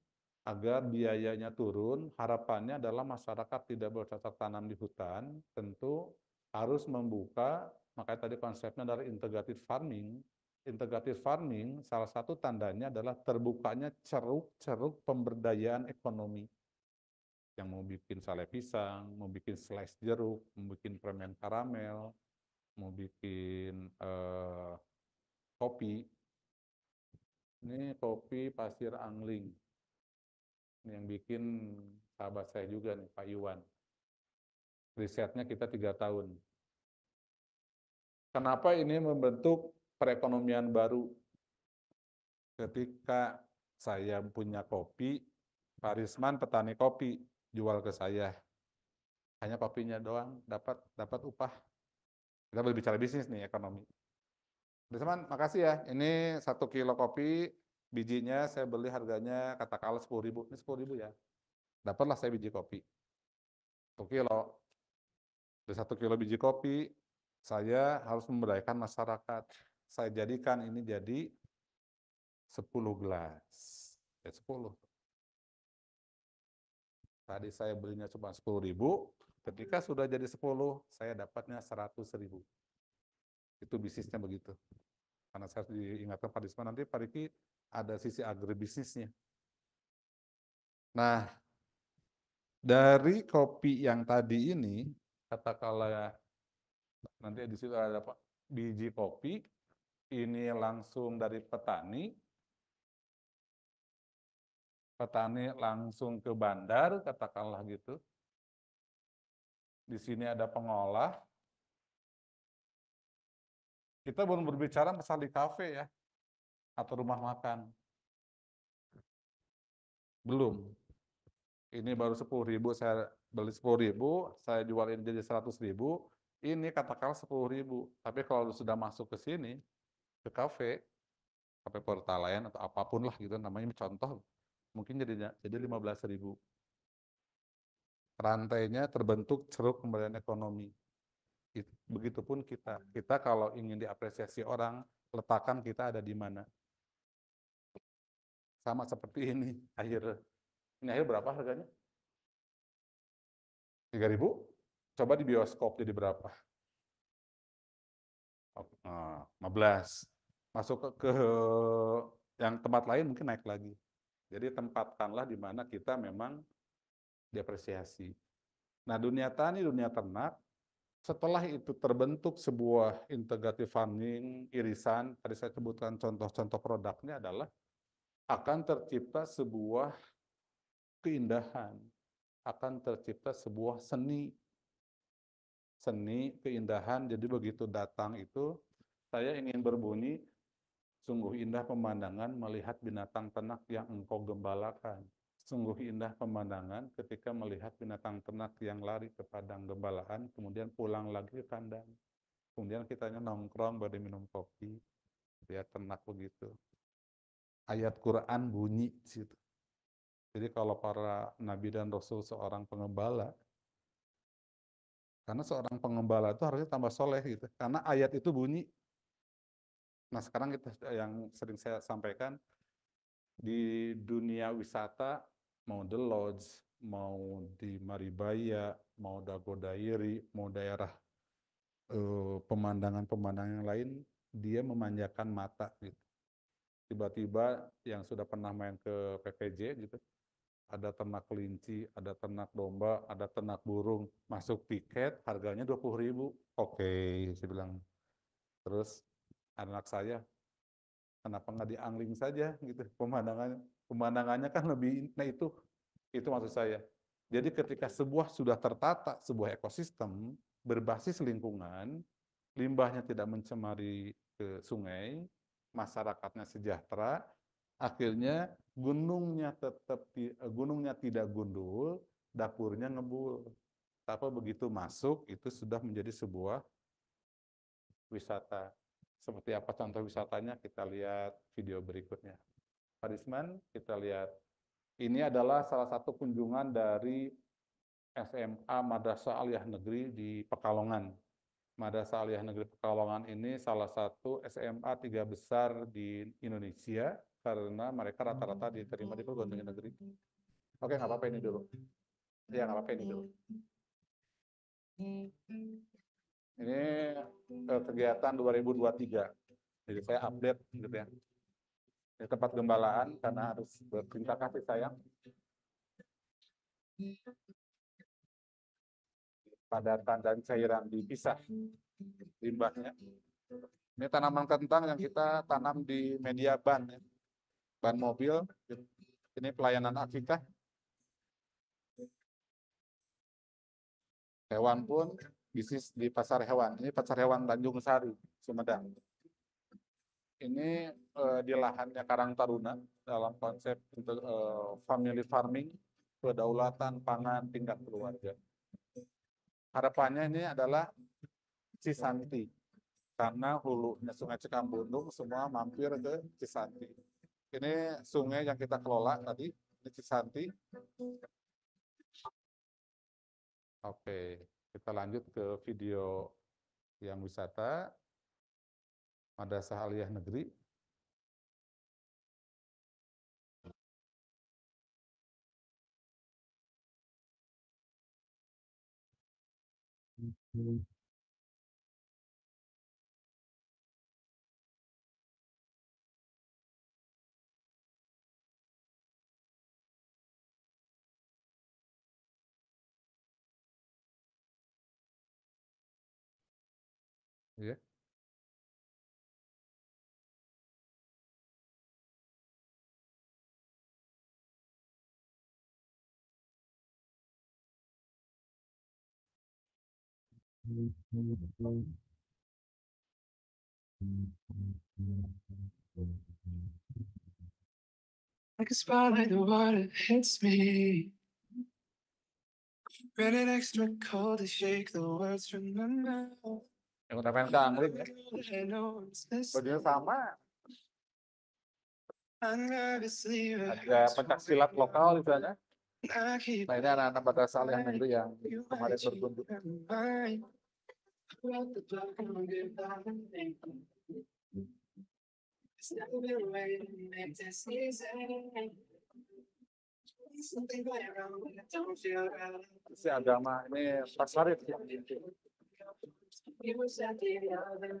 agar biayanya turun. Harapannya adalah masyarakat tidak bercocok tanam di hutan, tentu harus membuka, makanya tadi konsepnya adalah integrated farming. Integrated farming, salah satu tandanya adalah terbukanya ceruk-ceruk pemberdayaan ekonomi. Yang mau bikin sale pisang, mau bikin slice jeruk, mau bikin permen karamel, mau bikin kopi. Ini kopi Pasir Angling. Ini yang bikin sahabat saya juga nih, Pak Iwan. Risetnya kita 3 tahun. Kenapa ini membentuk perekonomian baru? Ketika saya punya kopi, Pak Risman petani kopi, jual ke saya. Hanya kopinya doang, dapat upah. Kita berbicara bisnis nih, ekonomi. Risman, makasih ya. Ini 1 kilo kopi, bijinya saya beli harganya katakanlah 10.000. Ini 10.000 ya. Dapatlah saya biji kopi. 1 kilo. Dari 1 kilo biji kopi, saya harus memberdayakan masyarakat. Saya jadikan ini jadi 10 gelas. Ya 10. Tadi saya belinya cuma 10.000, ketika sudah jadi 10, saya dapatnya 100.000. Itu bisnisnya begitu. Karena saya harus diingatkan Pak Disman, nanti Pak Riki ada sisi agribisnisnya. Nah, dari kopi yang tadi ini, katakanlah nanti di situ ada biji kopi, ini langsung dari petani langsung ke bandar, katakanlah gitu. Di sini ada pengolah. Kita belum berbicara masalah di kafe ya, atau rumah makan. Belum. Ini baru 10.000, saya beli 10.000, saya jualin jadi 100.000. Ini katakanlah 10.000. Tapi kalau sudah masuk ke sini, ke kafe Pertalaian atau apapun lah gitu namanya, contoh, mungkin jadi 15.000. Rantainya terbentuk ceruk pemberdayaan ekonomi. Begitupun kita kalau ingin diapresiasi orang, letakkan kita ada di mana. Sama seperti ini akhir. Ini akhir berapa harganya? 3.000? Coba di bioskop jadi berapa? 15. Masuk ke yang tempat lain mungkin naik lagi. Jadi tempatkanlah di mana kita memang diapresiasi. Nah, dunia tani, dunia ternak, setelah itu terbentuk sebuah integrative farming, irisan, tadi saya sebutkan contoh-contoh produknya adalah akan tercipta sebuah keindahan, akan tercipta sebuah seni, keindahan. Jadi begitu datang itu, saya ingin berbunyi, sungguh indah pemandangan melihat binatang ternak yang engkau gembalakan. Sungguh indah pemandangan ketika melihat binatang ternak yang lari ke padang gembalaan, kemudian pulang lagi ke kandang. Kemudian kitanya nongkrong pada minum kopi, lihat ternak begitu. Ayat Quran bunyi situ. Jadi kalau para nabi dan rasul seorang pengembala, karena seorang pengembala itu harusnya tambah soleh gitu. Karena ayat itu bunyi. Nah sekarang kita yang sering saya sampaikan, di dunia wisata, mau The Lodge, mau di Maribaya, mau Dago Dairi, mau daerah pemandangan-pemandangan yang lain, dia memanjakan mata gitu. Tiba-tiba yang sudah pernah main ke PPJ gitu, ada ternak kelinci, ada ternak domba, ada ternak burung, masuk tiket harganya 20.000. Oke, saya bilang. Terus anak saya, kenapa nggak diangling saja gitu pemandangannya kan lebih. Nah itu maksud saya. Jadi ketika sebuah sudah tertata, sebuah ekosistem berbasis lingkungan, limbahnya tidak mencemari ke sungai, masyarakatnya sejahtera, akhirnya gunungnya tidak gundul, dapurnya ngebul. Tapi begitu masuk itu sudah menjadi sebuah wisata. Seperti apa contoh wisatanya, kita lihat video berikutnya. Pak Risman, kita lihat. Ini adalah salah satu kunjungan dari SMA Madrasah Aliyah Negeri di Pekalongan. Madrasah Aliyah Negeri Pekalongan ini salah satu SMA 3 besar di Indonesia, karena mereka rata-rata diterima di perguruan tinggi negeri. Oke, nggak apa-apa ini dulu. Ya, nggak apa-apa ini dulu. Ini kegiatan 2023. Jadi saya update gitu ya. Di tempat gembalaan karena harus berterima kasih sayang. Padatan dan cairan dipisah limbahnya. Ini tanaman kentang yang kita tanam di media ban, ya. Ban mobil. Ini pelayanan akikah. Hewan pun bisnis di pasar hewan. Ini pasar hewan Tanjung Sari, Sumedang. Ini di lahannya Karang Taruna dalam konsep untuk family farming, kedaulatan pangan tingkat keluarga. Harapannya ini adalah Cisanti, karena hulunya Sungai Cikambundung semua mampir ke Cisanti. Ini sungai yang kita kelola tadi, ini Cisanti. Oke, kita lanjut ke video yang wisata Madrasah Aliyah Negeri. Ya. Like a spotlight, the water hits me. Rated extra cold to shake the words from my mouth. Yang udah main gangling ya. I know it's this. Bajunya sama. I nervously Ada pencak silat lokal di sana. I keep Nah ini anak-anak madrasah yang negeri yang you kemarin might change berkunjung. my mind. Throughout the block, I'm goodbye. It's never been a way to make this easy. Something going wrong, but I don't feel right. Si agama ini Pasarif yang You wish I did the other.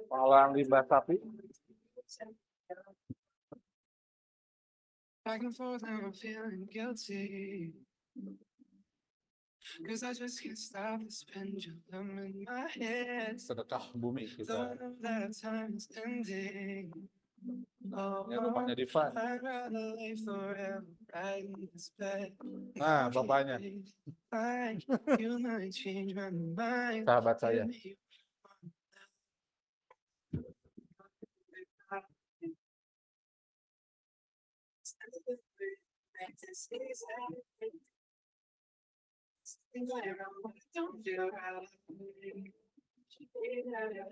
pengolahan limbah sapi. Back and forth, now I'm feeling guilty. Cause I just can't stop this pendulum in my head. Sedekah bumi Though I kita. know that time is ending. Oh, Ini rumahnya Diva. I'd rather lay forever right in this bed. Nah, bapaknya. You might change my mind. Sahabat saya.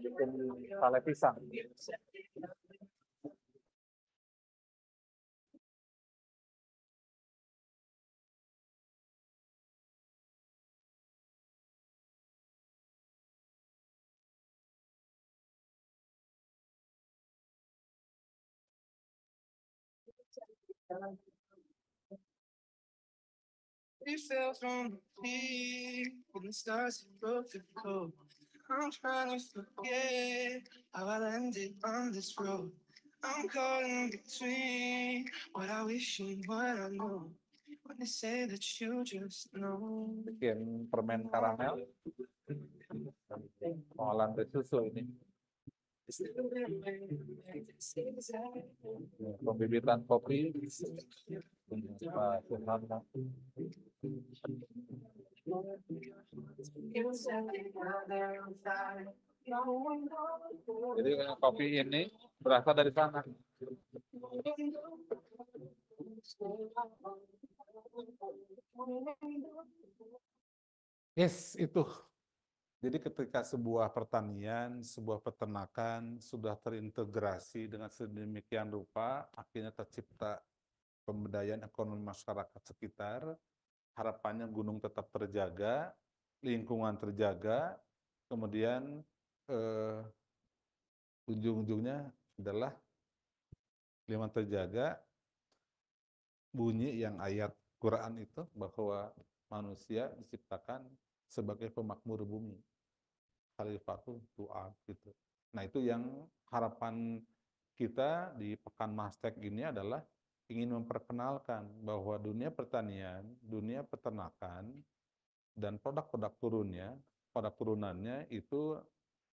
Bikin sale pisang. We fell from the peak when the stars had broke the code. I'm trying to forget how I landed on this road. I'm caught in between what I wish and what I know. When they say that you just know. Bikin permen karamel. Pengolahan dari susu ini. Pembibitan kopi. Pak Suharno. Jadi kopi ini berasal dari sana. Yes, itu. Jadi ketika sebuah pertanian, sebuah peternakan sudah terintegrasi dengan sedemikian rupa, akhirnya tercipta pemberdayaan ekonomi masyarakat sekitar, harapannya gunung tetap terjaga, lingkungan terjaga, kemudian ujung-ujungnya adalah lingkungan terjaga, bunyi yang ayat Quran itu bahwa manusia diciptakan sebagai pemakmur bumi. Khalifatul doa gitu. Nah itu yang harapan kita di Pekan Mastek ini adalah ingin memperkenalkan bahwa dunia pertanian, dunia peternakan, dan produk-produk turunannya itu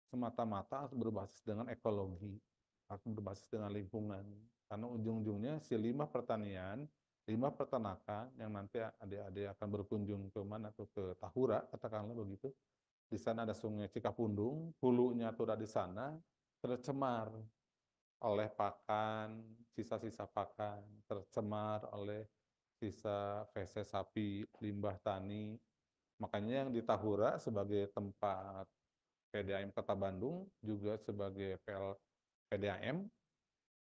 semata-mata harus berbasis dengan ekologi, harus berbasis dengan lingkungan. Karena ujung-ujungnya si limbah pertanian, limbah peternakan yang nanti adik-adik akan berkunjung ke mana tuh ke Tahura, katakanlah begitu. Di sana ada Sungai Cikapundung, hulunya tuh ada di sana, tercemar oleh pakan, sisa-sisa pakan, tercemar oleh sisa feses sapi, limbah tani. Makanya yang di Tahura sebagai tempat PDAM Kota Bandung, juga sebagai PDAM,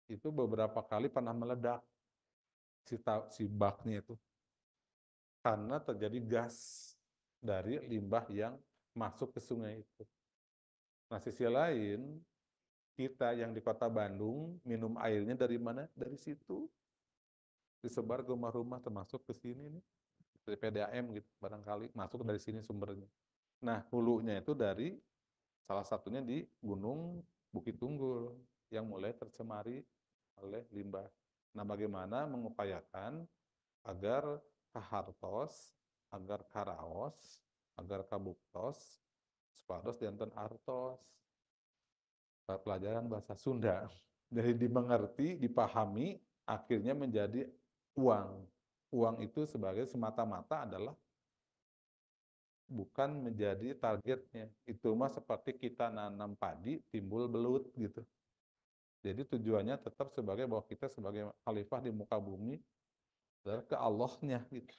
itu beberapa kali pernah meledak si baknya itu. Karena terjadi gas dari limbah yang masuk ke sungai itu. Nah, sisi lain, kita yang di Kota Bandung minum airnya dari mana? Dari situ. Disebar ke rumah-rumah termasuk ke sini nih. Dari PDAM gitu, barangkali masuk dari sini sumbernya. Nah, hulunya itu dari salah satunya di Gunung Bukit Tunggul yang mulai tercemari oleh limbah. Nah, bagaimana mengupayakan agar Kahartos, agar Karaos, agar Kabuktos Supados dianten artos. Pelajaran bahasa Sunda. Dari dimengerti, dipahami, akhirnya menjadi uang. Uang itu sebagai semata-mata adalah bukan menjadi targetnya. Itu mah seperti kita nanam padi, timbul belut gitu. Jadi tujuannya tetap sebagai bahwa kita sebagai khalifah di muka bumi adalah ke Allahnya gitu.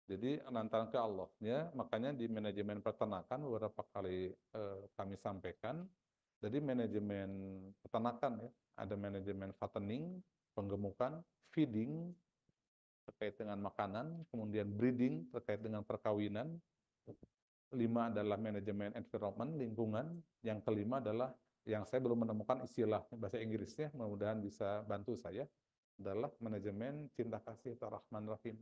Jadi lantaran ke Allahnya, makanya di manajemen peternakan beberapa kali kami sampaikan, jadi manajemen peternakan ya, ada manajemen fattening, penggemukan, feeding terkait dengan makanan, kemudian breeding terkait dengan perkawinan. 5 adalah manajemen environment, lingkungan. Yang kelima adalah yang saya belum menemukan istilah bahasa Inggrisnya, mudah-mudahan bisa bantu saya, adalah manajemen cinta kasih atau Rahman Rahim.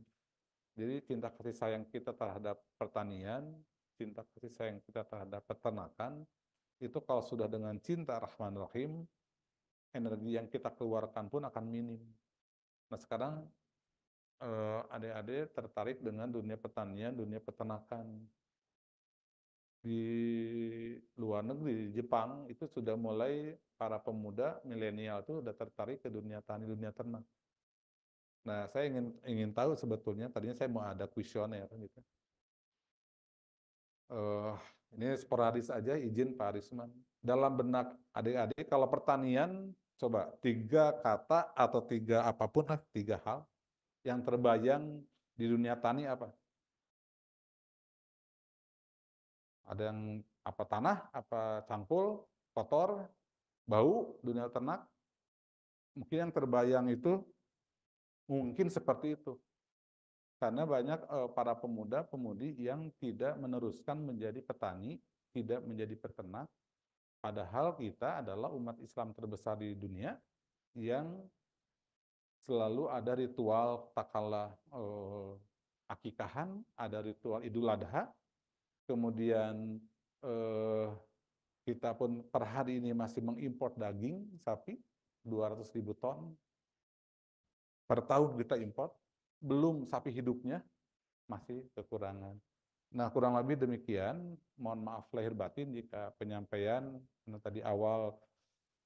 Jadi cinta kasih sayang kita terhadap pertanian, cinta kasih sayang kita terhadap peternakan, itu kalau sudah dengan cinta Rahman Rahim, energi yang kita keluarkan pun akan minim. Nah sekarang adik-adik tertarik dengan dunia pertanian, dunia peternakan. Di luar negeri, di Jepang, itu sudah mulai para pemuda milenial itu sudah tertarik ke dunia tani, dunia ternak. Nah, saya ingin tahu sebetulnya, tadinya saya mau ada kuesioner gitu. Ini sporadis aja, izin Pak Arisman. Dalam benak adik-adik, kalau pertanian, coba 3 kata atau 3 apapun lah, 3 hal yang terbayang di dunia tani apa? Ada yang apa tanah, apa cangkul, kotor, bau, dunia ternak. Mungkin yang terbayang itu mungkin seperti itu. Karena banyak para pemuda-pemudi yang tidak meneruskan menjadi petani, tidak menjadi peternak, padahal kita adalah umat Islam terbesar di dunia yang selalu ada ritual takala akikahan, ada ritual Idul Adha, kemudian kita pun per hari ini masih mengimpor daging sapi 200.000 ton per tahun kita impor, belum sapi hidupnya masih kekurangan. Nah, kurang lebih demikian. Mohon maaf lahir batin jika penyampaian tadi awal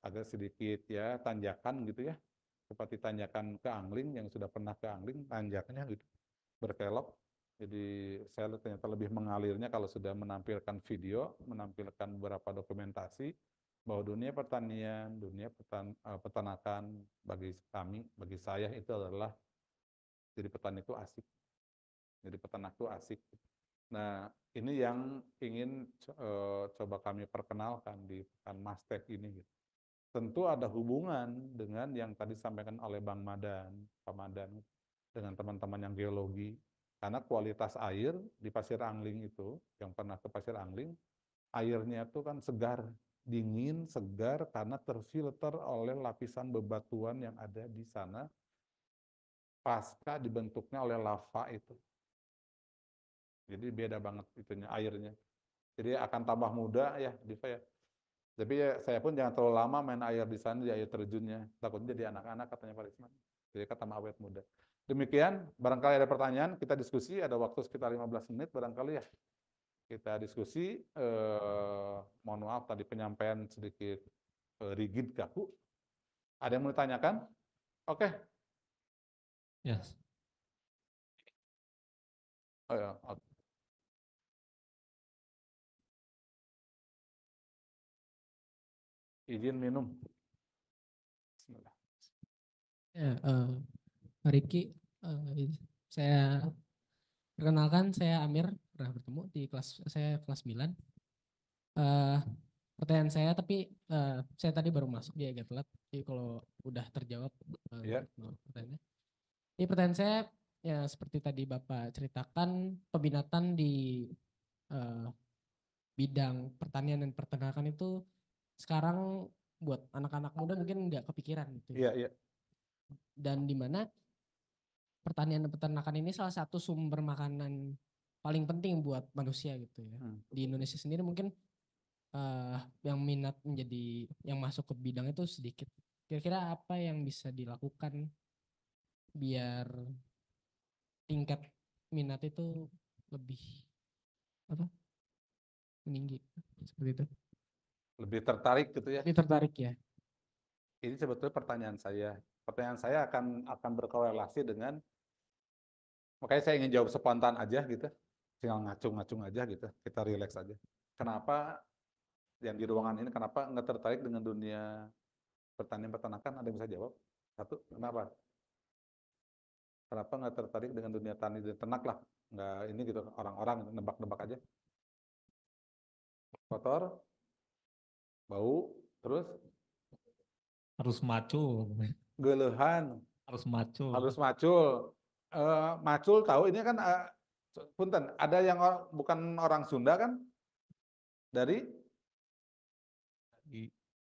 agak sedikit ya tanjakan gitu ya. Seperti tanjakan ke angling yang sudah pernah ke angling, tanjaknya gitu berkelok. Jadi saya ternyata lebih mengalirnya kalau sudah menampilkan video, menampilkan beberapa dokumentasi bahwa dunia pertanian, dunia peternakan bagi kami, bagi saya itu adalah jadi petani itu asik. Jadi peternak itu asik. Nah, ini yang ingin coba kami perkenalkan di Pekan Mastek ini. Gitu. Tentu ada hubungan dengan yang tadi disampaikan oleh Bang Madan, Pak Madan, dengan teman-teman yang geologi. Karena kualitas air di Pasir Angling itu, yang pernah ke Pasir Angling, airnya itu kan segar, dingin, segar, karena terfilter oleh lapisan bebatuan yang ada di sana, pasca dibentuknya oleh lava itu. Jadi beda banget itunya airnya. Jadi akan tambah muda ya, Diva ya. Tapi ya, saya pun jangan terlalu lama main air di sana, di air terjunnya. Takutnya jadi anak-anak katanya Pak Risman. Jadi kan tambah awet muda. Demikian, barangkali ada pertanyaan, kita diskusi, ada waktu sekitar 15 menit barangkali ya. Kita diskusi, mohon maaf tadi penyampaian sedikit rigid, kaku. Ada yang mau ditanyakan? Oke. Yes. Oh ya, oke. Izin minum. Bismillah. Ya, Pak Riki, saya perkenalkan, saya Amir, pernah bertemu di kelas, saya kelas 9. Pertanyaan saya, tapi saya tadi baru masuk, dia agak telat, jadi kalau udah terjawab pertanyaannya. Jadi pertanyaan saya, ya seperti tadi Bapak ceritakan, peminatan di bidang pertanian dan peternakan itu sekarang buat anak-anak muda mungkin nggak kepikiran gitu. Iya, iya. Dan di mana pertanian dan peternakan ini salah satu sumber makanan paling penting buat manusia gitu ya. Di Indonesia sendiri mungkin yang minat menjadi yang masuk ke bidang itu sedikit. Kira-kira apa yang bisa dilakukan biar tingkat minat itu lebih meninggi seperti itu. Lebih tertarik gitu ya. Lebih tertarik ya. Ini sebetulnya pertanyaan saya. Pertanyaan saya akan berkorelasi dengan, makanya saya ingin jawab spontan aja gitu. Tinggal ngacung-ngacung aja gitu. Kita relax aja. Kenapa yang di ruangan ini kenapa nggak tertarik dengan dunia pertanian peternakan? Ada yang bisa jawab? Satu, kenapa? Kenapa nggak tertarik dengan dunia tani dan ternak lah? Nggak ini gitu, orang-orang nebak-nebak aja. Kotor, bau, terus Harus maco, gelehan, harus maco. harus macul. Macul tahu ini kan, punten, ada yang bukan orang Sunda kan? Dari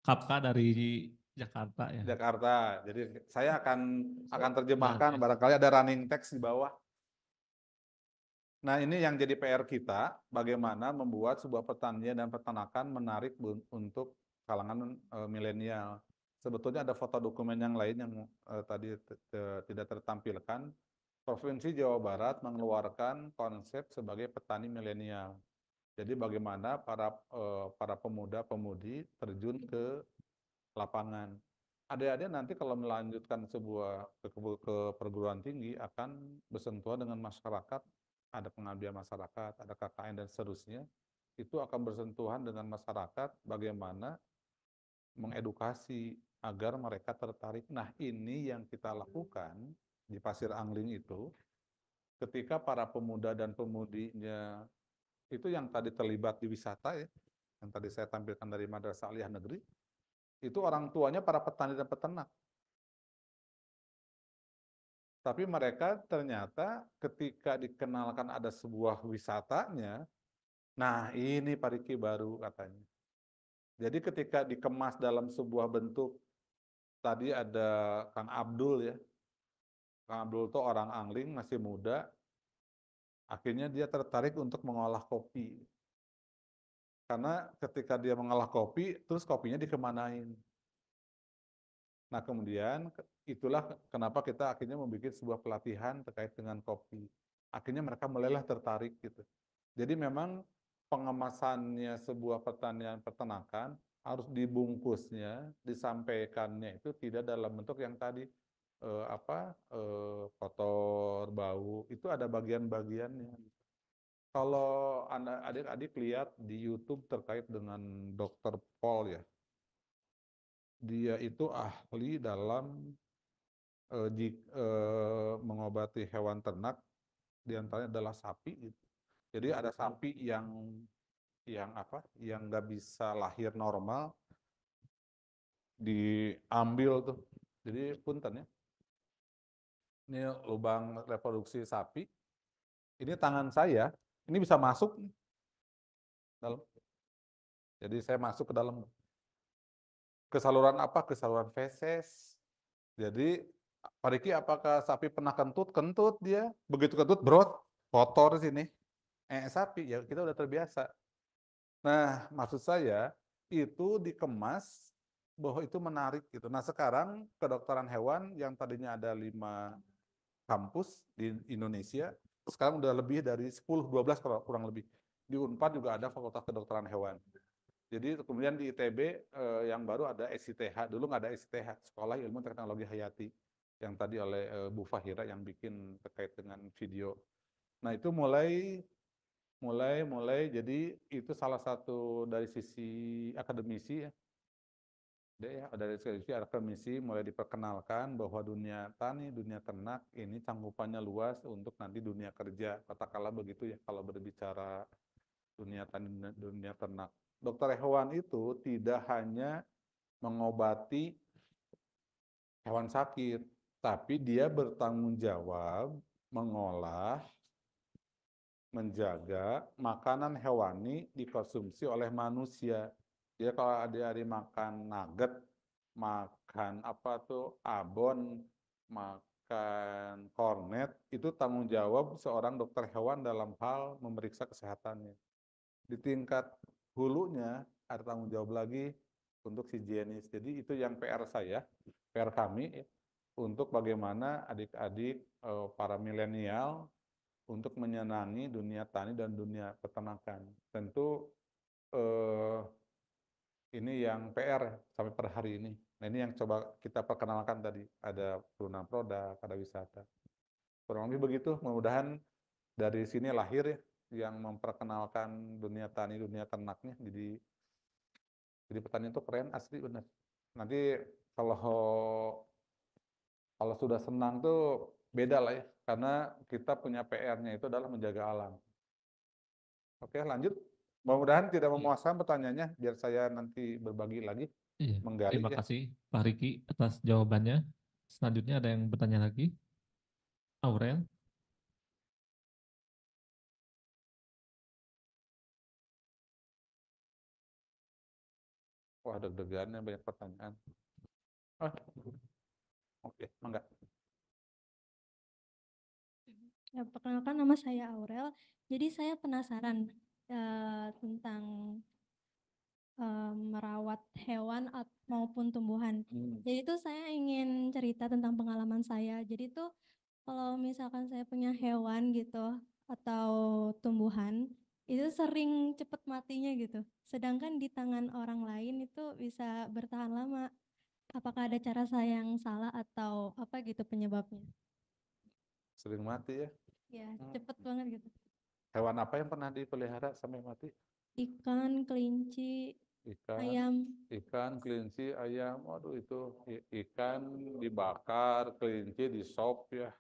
Kapka dari Jakarta ya. Jakarta. Jadi saya akan terjemahkan, Nah, barangkali ada running text di bawah. Nah, ini yang jadi PR kita, bagaimana membuat sebuah pertanian dan peternakan menarik untuk kalangan milenial. Sebetulnya ada foto dokumen yang lain yang tadi tidak tertampilkan. Provinsi Jawa Barat mengeluarkan konsep sebagai petani milenial. Jadi bagaimana para pemuda-pemudi terjun ke lapangan. Adik-adik nanti kalau melanjutkan ke perguruan tinggi akan bersentuhan dengan masyarakat, ada pengabdian masyarakat, ada KKN dan seterusnya. Itu akan bersentuhan dengan masyarakat bagaimana mengedukasi agar mereka tertarik. Nah, ini yang kita lakukan di Pasir Angling itu, ketika para pemuda dan pemudinya itu yang tadi terlibat di wisata ya, yang tadi saya tampilkan dari Madrasah Aliyah Negeri, itu orang tuanya para petani dan peternak. Tapi mereka ternyata ketika dikenalkan ada sebuah wisatanya, nah ini Pariki baru katanya. Jadi ketika dikemas dalam sebuah bentuk, tadi ada Kang Abdul ya, Kang Abdul itu orang angling, masih muda, akhirnya dia tertarik untuk mengolah kopi. Karena ketika dia mengolah kopi, terus kopinya dikemanain. Nah kemudian itulah kenapa kita akhirnya membuat sebuah pelatihan terkait dengan kopi. Akhirnya mereka mulailah tertarik gitu. Jadi memang pengemasannya sebuah pertanian peternakan harus dibungkusnya, disampaikannya itu tidak dalam bentuk yang tadi kotor, bau, itu ada bagian-bagiannya. Kalau Anda adik-adik lihat di YouTube terkait dengan Dr. Paul ya, dia itu ahli dalam mengobati hewan ternak, diantaranya adalah sapi. Gitu. Jadi ada sapi yang nggak bisa lahir normal, diambil tuh. Jadi punten ya, ini lubang reproduksi sapi. Ini tangan saya, ini bisa masuk dalam. Jadi saya masuk ke dalam. Ke saluran apa? Ke saluran feses. Jadi Pak Riki, apakah sapi pernah kentut? Kentut dia. Begitu kentut, brot, kotor sini. Sapi, ya kita udah terbiasa. Nah, maksud saya, itu dikemas bahwa itu menarik gitu. Nah, sekarang kedokteran hewan yang tadinya ada 5 kampus di Indonesia, sekarang udah lebih dari 10-12 kurang lebih. Di Unpad juga ada Fakultas Kedokteran Hewan. Jadi kemudian di ITB yang baru ada SITH, dulu nggak ada SITH, Sekolah Ilmu Teknologi Hayati, yang tadi oleh Bu Fahira yang bikin terkait dengan video. Nah itu mulai jadi itu salah satu dari sisi akademisi ya. Dari sisi akademisi mulai diperkenalkan bahwa dunia tani, dunia ternak ini cangkupannya luas untuk nanti dunia kerja, katakanlah begitu ya kalau berbicara dunia tani, dunia ternak. Dokter hewan itu tidak hanya mengobati hewan sakit, tapi dia bertanggung jawab mengolah, menjaga makanan hewani dikonsumsi oleh manusia. Dia kalau ada makan nugget, makan abon, makan kornet, itu tanggung jawab seorang dokter hewan dalam hal memeriksa kesehatannya. Di tingkat hulunya ada tanggung jawab lagi untuk higienis. Jadi itu yang PR saya, PR kami ya, untuk bagaimana adik-adik para milenial untuk menyenangi dunia tani dan dunia peternakan. Tentu ini yang PR sampai per hari ini. Nah, ini yang coba kita perkenalkan tadi. Ada perusahaan produk, ada wisata. Kurang lebih begitu. Mudah-mudahan dari sini lahir ya yang memperkenalkan dunia tani, dunia ternaknya. Jadi pertanian itu keren, asli benar. Nanti kalau sudah senang tuh beda lah ya. Karena kita punya PR-nya itu adalah menjaga alam. Oke, lanjut. Mudah-mudahan tidak memuaskan pertanyaannya, biar saya nanti berbagi lagi, Iya, menggali terima ya. kasih Pak Riki atas jawabannya. Selanjutnya ada yang bertanya lagi. Aurel. Wah, deg-degannya banyak pertanyaan. Ah, oke, enggak. Ya, perkenalkan nama saya Aurel. Jadi saya penasaran tentang merawat hewan maupun tumbuhan. Jadi itu saya ingin cerita tentang pengalaman saya. Jadi itu kalau misalkan saya punya hewan gitu atau tumbuhan, itu sering cepat matinya gitu. Sedangkan di tangan orang lain itu bisa bertahan lama. Apakah ada cara saya yang salah atau apa gitu penyebabnya? Sering mati ya. Ya, cepet banget gitu. Hewan apa yang pernah dipelihara sampai mati? Ikan, kelinci, Ikan, ayam. kelinci, ayam. Waduh, itu ikan dibakar, kelinci di sop ya.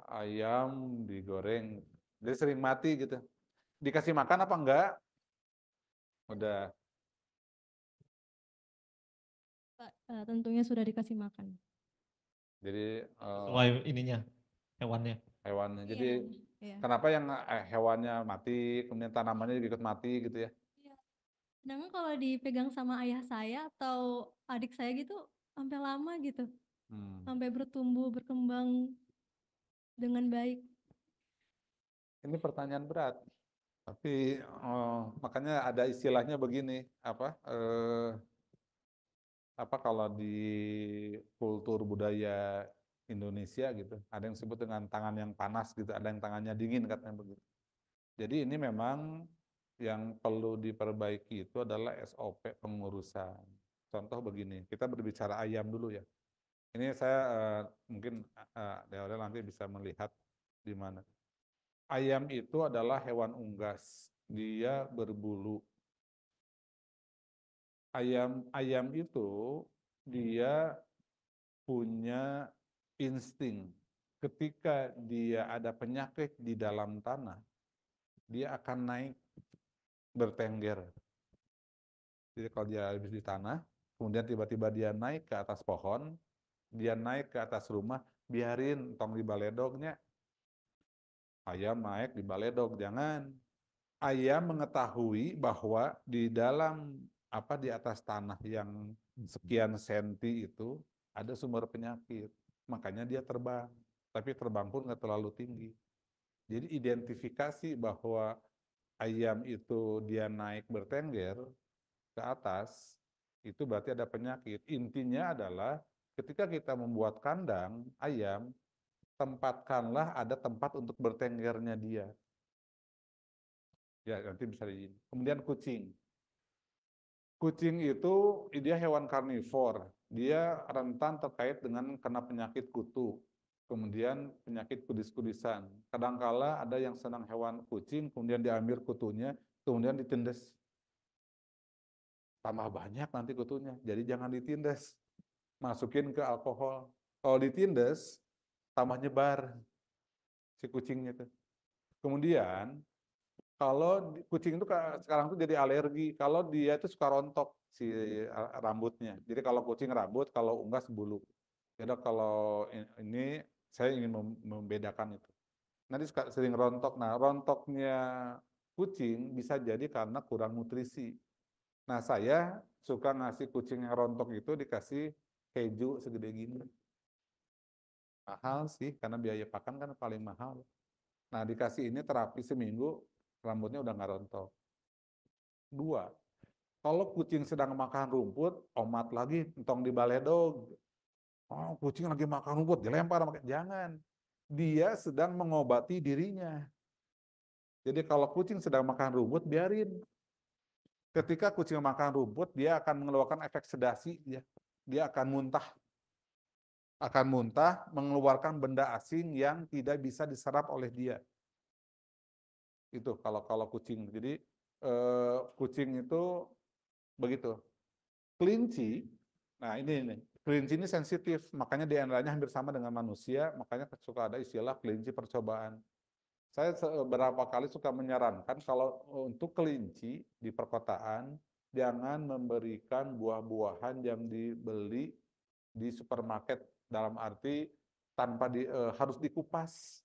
Ayam digoreng. Dia sering mati gitu. Dikasih makan apa enggak? Udah. Pak, tentunya sudah dikasih makan. Jadi Sesuai ininya, hewannya. hewannya. Iya, Jadi iya. kenapa yang hewannya mati, kemudian tanamannya juga ikut mati gitu ya? Iya. Sedangkan kalau dipegang sama ayah saya atau adik saya gitu sampai lama gitu. Sampai bertumbuh, berkembang dengan baik. Ini pertanyaan berat. Tapi makanya ada istilahnya begini, apa kalau di kultur budaya Indonesia gitu, ada yang disebut dengan tangan yang panas gitu, ada yang tangannya dingin katanya begitu. Jadi ini memang yang perlu diperbaiki itu adalah SOP pengurusan. Contoh begini, kita berbicara ayam dulu ya. Ini saya mungkin Dewa nanti bisa melihat di mana. Ayam itu adalah hewan unggas, dia berbulu. Ayam itu dia punya insting. Ketika dia ada penyakit di dalam tanah, dia akan naik bertengger. Jadi kalau dia habis di tanah, kemudian tiba-tiba dia naik ke atas pohon, dia naik ke atas rumah, biarin tong di baledognya. Ayam naik di baledog, jangan. Ayam mengetahui bahwa di dalam di atas tanah yang sekian senti itu ada sumber penyakit, makanya dia terbang. Tapi terbang pun nggak terlalu tinggi. Jadi identifikasi bahwa ayam itu dia naik bertengger ke atas, itu berarti ada penyakit. Intinya adalah ketika kita membuat kandang ayam, tempatkanlah ada tempat untuk bertenggernya dia. Ya, nanti bisa di. Kemudian kucing. Kucing itu dia hewan karnivor. Dia rentan terkait dengan kena penyakit kutu. Kemudian penyakit kudis-kudisan. Kadangkala ada yang senang hewan kucing, kemudian diambil kutunya, kemudian ditindes. Tambah banyak nanti kutunya. Jadi jangan ditindes. Masukin ke alkohol. Kalau ditindes, tambah nyebar si kucingnya itu. Kemudian kalau kucing itu sekarang tuh jadi alergi. Kalau dia itu suka rontok si rambutnya. Jadi kalau kucing rambut, kalau unggas bulu. Jadi kalau ini saya ingin membedakan itu. Nanti sering rontok. Nah, rontoknya kucing bisa jadi karena kurang nutrisi. Nah, saya suka ngasih kucing yang rontok itu dikasih keju segede gini. Mahal sih, karena biaya pakan kan paling mahal. Nah, dikasih ini terapi seminggu, rambutnya udah nggak rontok. 2, kalau kucing sedang makan rumput, omat lagi, entong di baledog. Oh, kucing lagi makan rumput, dilempar. Jangan. Dia sedang mengobati dirinya. Jadi kalau kucing sedang makan rumput, biarin. Ketika kucing makan rumput, dia akan mengeluarkan efek sedasi, dia akan muntah, mengeluarkan benda asing yang tidak bisa diserap oleh dia. Itu kalau kucing. Jadi kucing itu begitu. Kelinci, nah ini kelinci ini sensitif, makanya DNA-nya hampir sama dengan manusia, makanya suka ada istilah kelinci percobaan. Saya beberapa kali suka menyarankan kalau untuk kelinci di perkotaan, jangan memberikan buah-buahan yang dibeli di supermarket, dalam arti tanpa harus dikupas.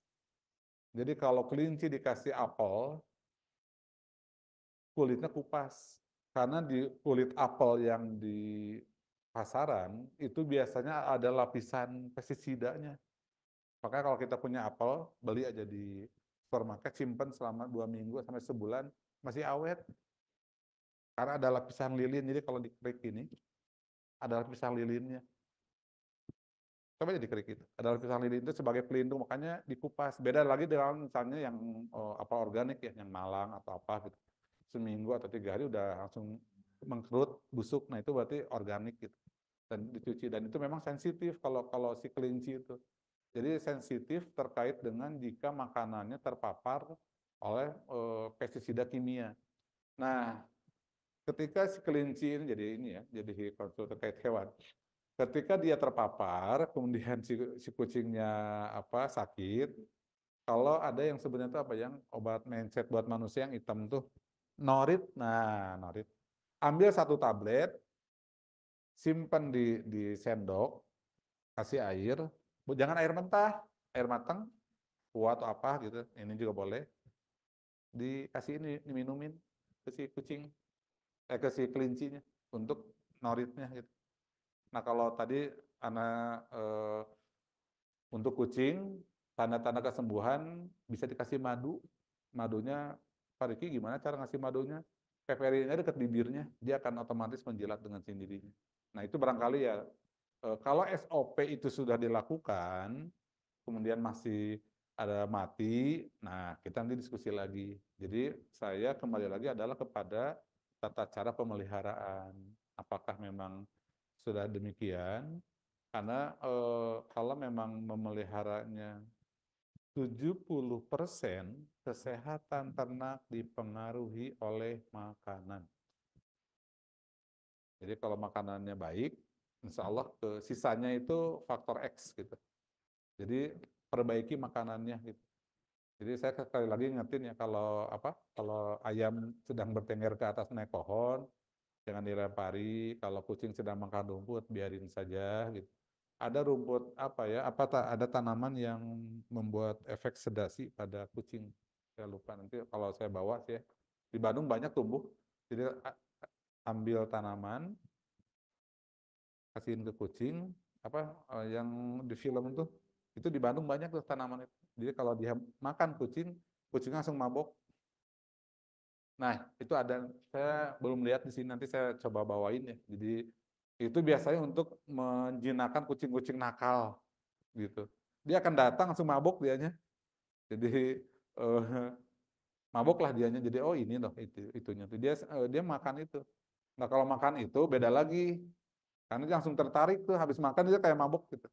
Jadi kalau kelinci dikasih apel, kulitnya kupas. Karena di kulit apel yang di pasaran, itu biasanya ada lapisan pestisidanya. Makanya kalau kita punya apel, beli aja di supermarket, simpan selama 2 minggu sampai sebulan, masih awet. Karena ada lapisan lilin, jadi kalau dikerik ini, ada lapisan lilinnya. Coba aja dikerik itu. Ada lapisan lilin itu sebagai pelindung, makanya dikupas. Beda lagi dengan misalnya yang apel organik ya, yang malang atau apa gitu. Seminggu atau 3 hari udah langsung mengkerut, busuk. Nah itu berarti organik gitu. Dan dicuci. Dan itu memang sensitif kalau si kelinci itu. Jadi sensitif terkait dengan jika makanannya terpapar oleh pestisida kimia. Nah, ketika si kelinci ini jadi konsul terkait hewan. Ketika dia terpapar, kemudian si kucingnya sakit, kalau ada yang sebenarnya itu yang obat mindset buat manusia yang hitam tuh, Norit. Nah, Norit. Ambil 1 tablet, simpan di sendok, kasih air, jangan air mentah, air matang, kuat atau apa gitu, ini juga boleh. Dikasih ini, diminumin ke si kucing, ke si kelincinya, untuk noritnya gitu. Nah kalau tadi anak untuk kucing, tanda-tanda kesembuhan bisa dikasih madu. Madunya, Pak Riki gimana cara ngasih madunya? Peperinnya dekat bibirnya, dia akan otomatis menjilat dengan sendirinya. Nah itu barangkali ya, kalau SOP itu sudah dilakukan, kemudian masih ada mati, nah kita nanti diskusi lagi. Jadi saya kembali lagi adalah kepada tata cara pemeliharaan. Apakah memang sudah demikian? Karena kalau memang memeliharanya 70% kesehatan ternak dipengaruhi oleh makanan. Jadi kalau makanannya baik, insya Allah sisanya itu faktor X gitu. Jadi perbaiki makanannya gitu. Jadi saya sekali lagi ingetin ya, kalau ayam sedang bertengger ke atas naik pohon, jangan dilempari. Kalau kucing sedang makan rumput, biarin saja gitu. Ada rumput ada tanaman yang membuat efek sedasi pada kucing. Saya lupa, nanti kalau saya bawa sih ya. Di Bandung banyak tumbuh. Jadi ambil tanaman, kasihin ke kucing, yang di film itu di Bandung banyak tuh tanaman itu. Jadi kalau dia makan kucing langsung mabok. Nah, itu ada, saya belum lihat di sini, nanti saya coba bawain ya. Jadi itu biasanya untuk menjinakkan kucing-kucing nakal gitu. Dia akan datang langsung mabok dianya. Jadi mabok lah dianya. Jadi oh ini loh itunya tuh. Dia makan itu. Nah, kalau makan itu beda lagi. Karena dia langsung tertarik tuh, habis makan dia kayak mabok gitu.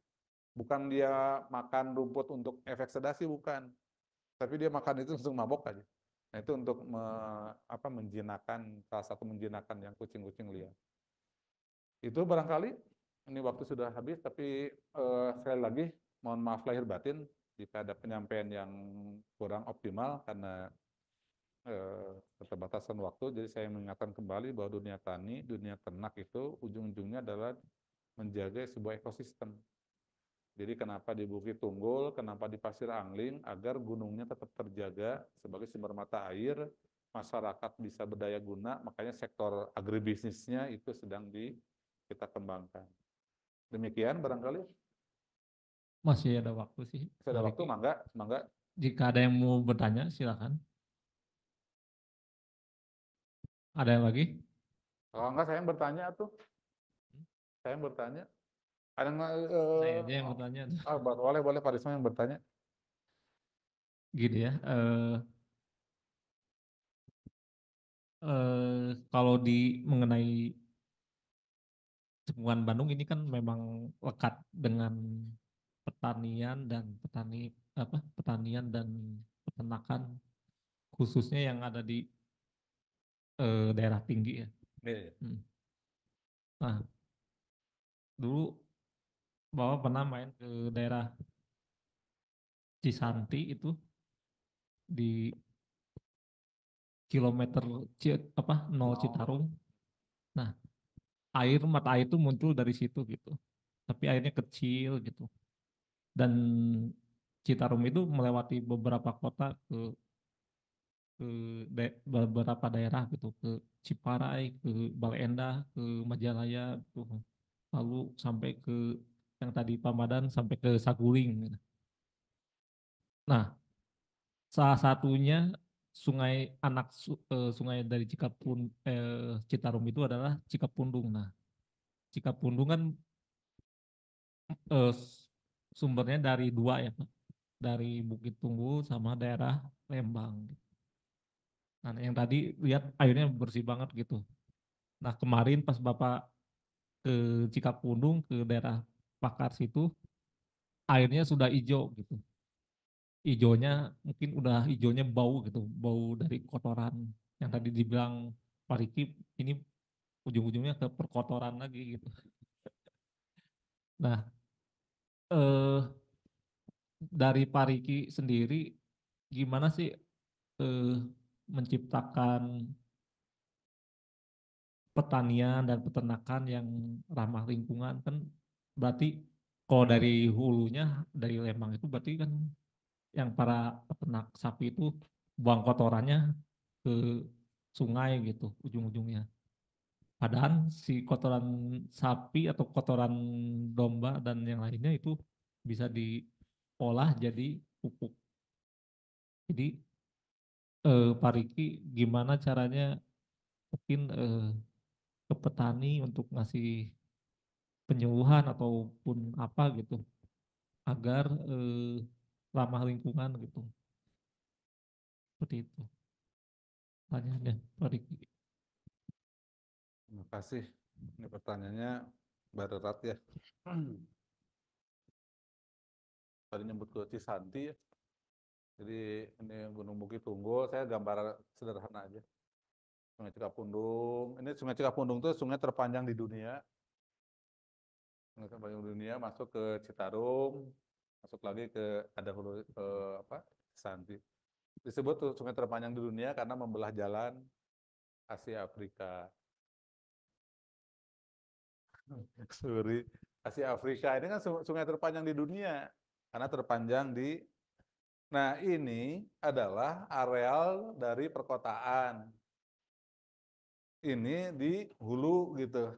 Bukan dia makan rumput untuk efek sedasi, bukan. Tapi dia makan itu langsung mabok aja. Nah itu untuk menjinakkan, salah satu menjinakkan yang kucing-kucing liar. Itu barangkali, ini waktu sudah habis, tapi sekali lagi mohon maaf lahir batin jika ada penyampaian yang kurang optimal karena keterbatasan waktu. Jadi saya mengingatkan kembali bahwa dunia tani, dunia ternak itu ujung-ujungnya adalah menjaga sebuah ekosistem. Jadi kenapa di Bukit Tunggul, kenapa di Pasir Angling, agar gunungnya tetap terjaga sebagai sumber mata air, masyarakat bisa berdaya guna, makanya sektor agribisnisnya itu sedang kita kembangkan. Demikian barangkali. Masih ada waktu sih. Masih ada waktu, mangga. Jika ada yang mau bertanya, silakan. Ada yang lagi? Kalau enggak saya yang bertanya tuh. Saya yang bertanya. Ada Saya aja yang bertanya. Boleh Pak Risma yang bertanya. Gini ya, Kalau di mengenai Cekungan Bandung ini kan memang lekat dengan pertanian dan peternakan, khususnya yang ada di daerah tinggi ya. Iya. Hmm. Nah, dulu Bapak pernah main ke daerah Cisanti itu di kilometer 0 Citarum. Nah, mata air itu muncul dari situ gitu. Tapi airnya kecil gitu. Dan Citarum itu melewati beberapa kota ke beberapa daerah gitu, ke Ciparai, ke Bale Endah, ke Majalaya gitu. Lalu sampai ke yang tadi Pamadan sampai ke Saguling gitu. Nah, salah satunya sungai dari Citarum itu adalah Cikapundung. Nah, Cikapundung kan eh, sumbernya dari dua ya Pak, dari Bukit Tunggu sama daerah Lembang. Nah, yang tadi lihat airnya bersih banget gitu. Nah, kemarin pas Bapak ke Cikapundung ke daerah Pakar situ, airnya sudah hijau gitu. Hijaunya mungkin udah hijaunya bau gitu, bau dari kotoran. Yang tadi dibilang Pak Riki, ini ujung-ujungnya ke perkotoran lagi gitu. Nah, eh, dari Pak Riki sendiri gimana sih eh, menciptakan pertanian dan peternakan yang ramah lingkungan? Kan berarti kalau dari hulunya dari Lembang itu berarti kan yang para peternak sapi itu buang kotorannya ke sungai gitu ujung-ujungnya. Padahal si kotoran sapi atau kotoran domba dan yang lainnya itu bisa diolah jadi pupuk. Jadi Pak Riki gimana caranya mungkin ke petani untuk ngasih penyuluhan ataupun apa gitu agar ramah lingkungan gitu. Seperti itu pertanyaannya Pak Riki. Terima kasih. Ini pertanyaannya berat ya. Tadi nyebut ke Cisanti ya. Jadi ini Gunung Bukit Tunggul, saya gambar sederhana aja. Sungai Cikapundung. Ini Sungai Cikapundung itu sungai terpanjang di dunia. Sungai terpanjang di dunia masuk ke Citarum, masuk lagi ke ada hulu Cisanti. Disebut tuh sungai terpanjang di dunia karena membelah jalan Asia Afrika. Sorry, Asia Afrika ini kan sungai terpanjang di dunia karena terpanjang di. Nah, ini adalah areal dari perkotaan. Ini di hulu gitu.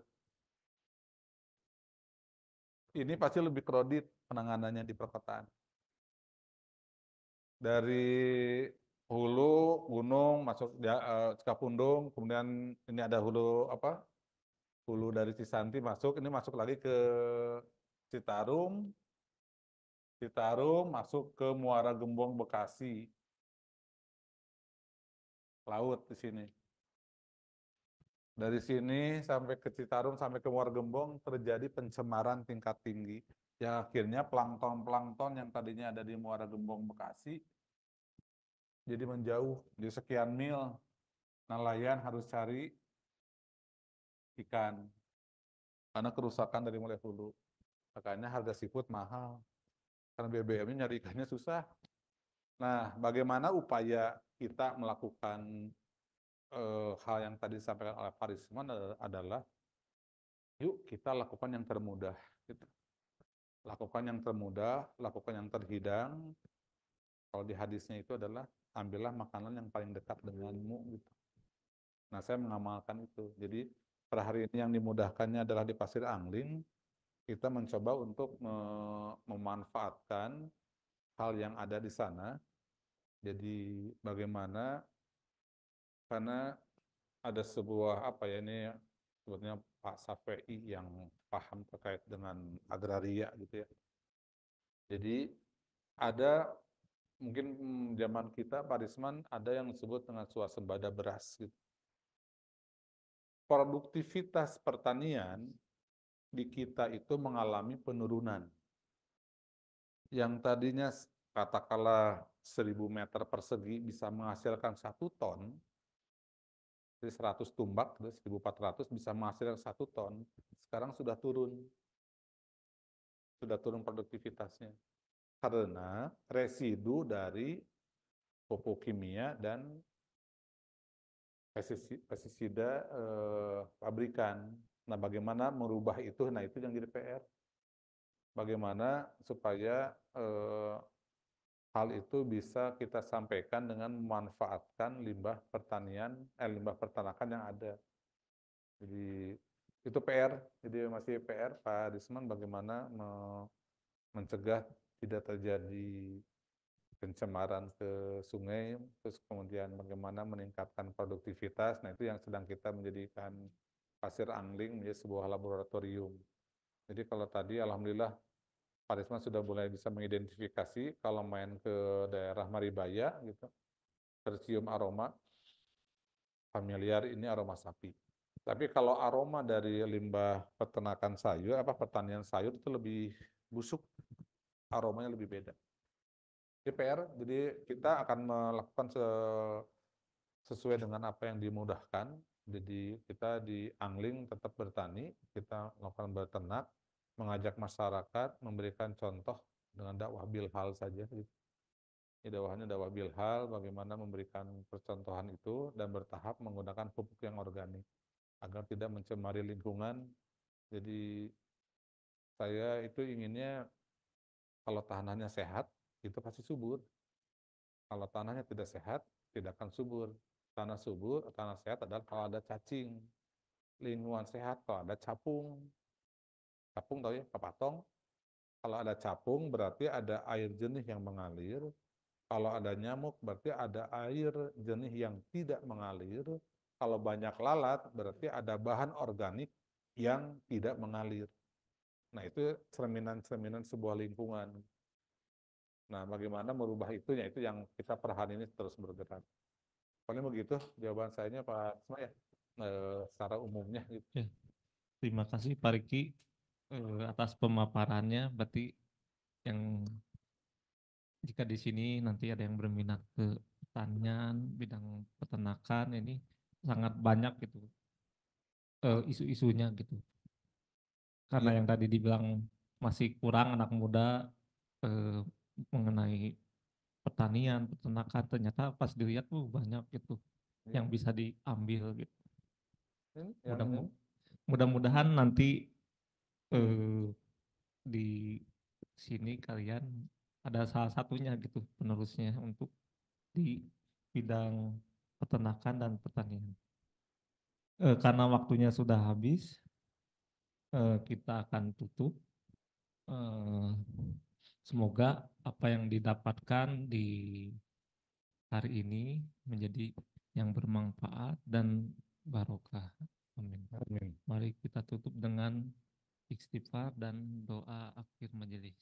Ini pasti lebih kredit penanganannya di perkotaan. Dari hulu gunung masuk Cikapundung, kemudian ini ada hulu hulu dari Cisanti masuk, ini masuk lagi ke Citarum, masuk ke Muara Gembong Bekasi, laut di sini. Dari sini sampai ke Citarum sampai ke Muara Gembong terjadi pencemaran tingkat tinggi, yang akhirnya plankton yang tadinya ada di Muara Gembong Bekasi jadi menjauh di sekian mil. Nelayan harus cari ikan karena kerusakan dari mulai hulu. Makanya harga seafood mahal karena BBM-nya nyari ikannya susah. Nah, bagaimana upaya kita melakukan hal yang tadi disampaikan oleh Pak Risman adalah yuk kita lakukan yang termudah. Gitu. Lakukan yang termudah, lakukan yang terhidang. Kalau di hadisnya itu adalah ambillah makanan yang paling dekat denganmu. Gitu. Nah, saya mengamalkan itu. Jadi, per hari ini yang dimudahkannya adalah di Pasir Angling, kita mencoba untuk memanfaatkan hal yang ada di sana. Jadi, bagaimana, karena ada sebuah, ini sebetulnya Pak Safei yang paham terkait dengan agraria gitu ya. Jadi, ada mungkin zaman kita Pak Risman ada yang disebut dengan swasembada beras gitu. produktivitas pertanian di kita itu mengalami penurunan. Yang tadinya katakanlah 1000 meter persegi bisa menghasilkan 1 ton, jadi 100 tumbak, 1400 bisa menghasilkan 1 ton, sekarang sudah turun produktivitasnya. Karena residu dari pupuk kimia dan pestisida pabrikan. Nah, bagaimana merubah itu? Nah, itu yang jadi PR. Bagaimana supaya hal itu bisa kita sampaikan dengan memanfaatkan limbah peternakan yang ada. Jadi itu PR. Jadi masih PR Pak Risman, bagaimana mencegah tidak terjadi pencemaran ke sungai, terus kemudian bagaimana meningkatkan produktivitas. Nah, itu yang sedang kita menjadikan Pasir Angling menjadi sebuah laboratorium. Jadi kalau tadi alhamdulillah Pak Risman sudah mulai bisa mengidentifikasi kalau main ke daerah Maribaya gitu, tercium aroma familiar, ini aroma sapi. Tapi kalau aroma dari limbah peternakan sayur, pertanian sayur itu lebih busuk, aromanya lebih beda. DPR, jadi kita akan melakukan sesuai dengan apa yang dimudahkan. Jadi kita di Angling tetap bertani, kita melakukan berternak, mengajak masyarakat, memberikan contoh dengan dakwah bilhal saja. Gitu. Ini dakwahnya dakwah bilhal, bagaimana memberikan percontohan itu dan bertahap menggunakan pupuk yang organik agar tidak mencemari lingkungan. Jadi saya itu inginnya kalau tanahnya sehat, itu pasti subur. Kalau tanahnya tidak sehat, tidak akan subur. Tanah subur, tanah sehat adalah kalau ada cacing. Lingkungan sehat kalau ada capung. Capung tahu ya, kapatong. Kalau ada capung berarti ada air jernih yang mengalir. Kalau ada nyamuk berarti ada air jernih yang tidak mengalir. Kalau banyak lalat berarti ada bahan organik yang tidak mengalir. Nah, itu cerminan-cerminan sebuah lingkungan. Nah, bagaimana merubah itu, ya itu yang kita per hari ini terus bergerak. Paling begitu jawaban saya Pak Isma ya, secara umumnya gitu. Ya, terima kasih Pak Riki atas pemaparannya. Berarti yang jika di sini nanti ada yang berminat ke pertanian, bidang peternakan, ini sangat banyak gitu isu-isunya gitu. Karena Iya. yang tadi dibilang masih kurang anak muda mengenai pertanian, peternakan, ternyata pas dilihat tuh banyak gitu yang bisa diambil gitu. Mudah-mudahan nanti di sini kalian ada salah satunya gitu penerusnya untuk di bidang peternakan dan pertanian. Karena waktunya sudah habis, kita akan tutup. Semoga apa yang didapatkan di hari ini menjadi yang bermanfaat dan barokah. Amin. Amin. Mari kita tutup dengan istighfar dan doa akhir majelis.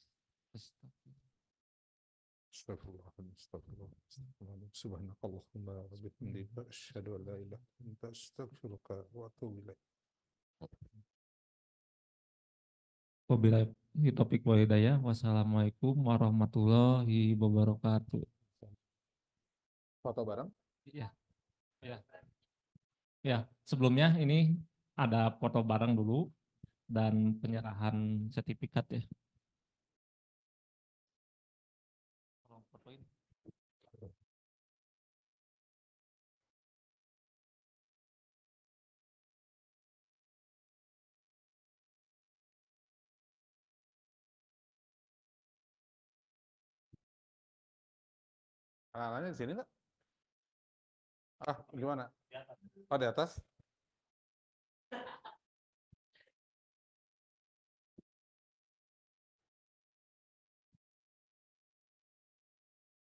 Astagfirullah. Subhanakallahumma wa bihamdika asyhadu an la ilaha illa anta astaghfiruka wa atubu ilaik. Wabillahi taufiq wal hidayah. Wassalamualaikum warahmatullahi wabarakatuh. Foto bareng? Iya. Ya. Ya, sebelumnya ini ada foto bareng dulu dan penyerahan sertifikat ya. Tolong fotoin. Anak-anaknya di sini nggak? Gimana? Oh, di atas?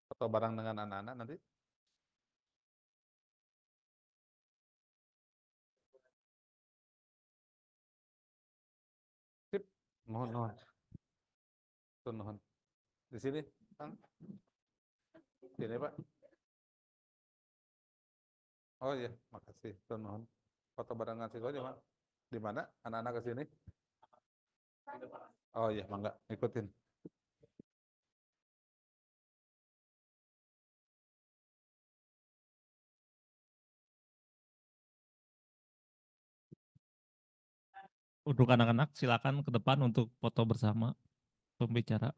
Foto bareng dengan anak-anak nanti? Sip. Mohon. Mohon. Di sini, Kang. Sini, Pak. Oh iya, makasih. Mohon. Foto barengan siswa di mana? Di mana? Anak-anak ke sini? Oh iya, mangga, ikutin. Untuk anak-anak silakan ke depan untuk foto bersama pembicara.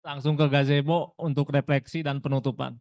Langsung ke gazebo untuk refleksi dan penutupan.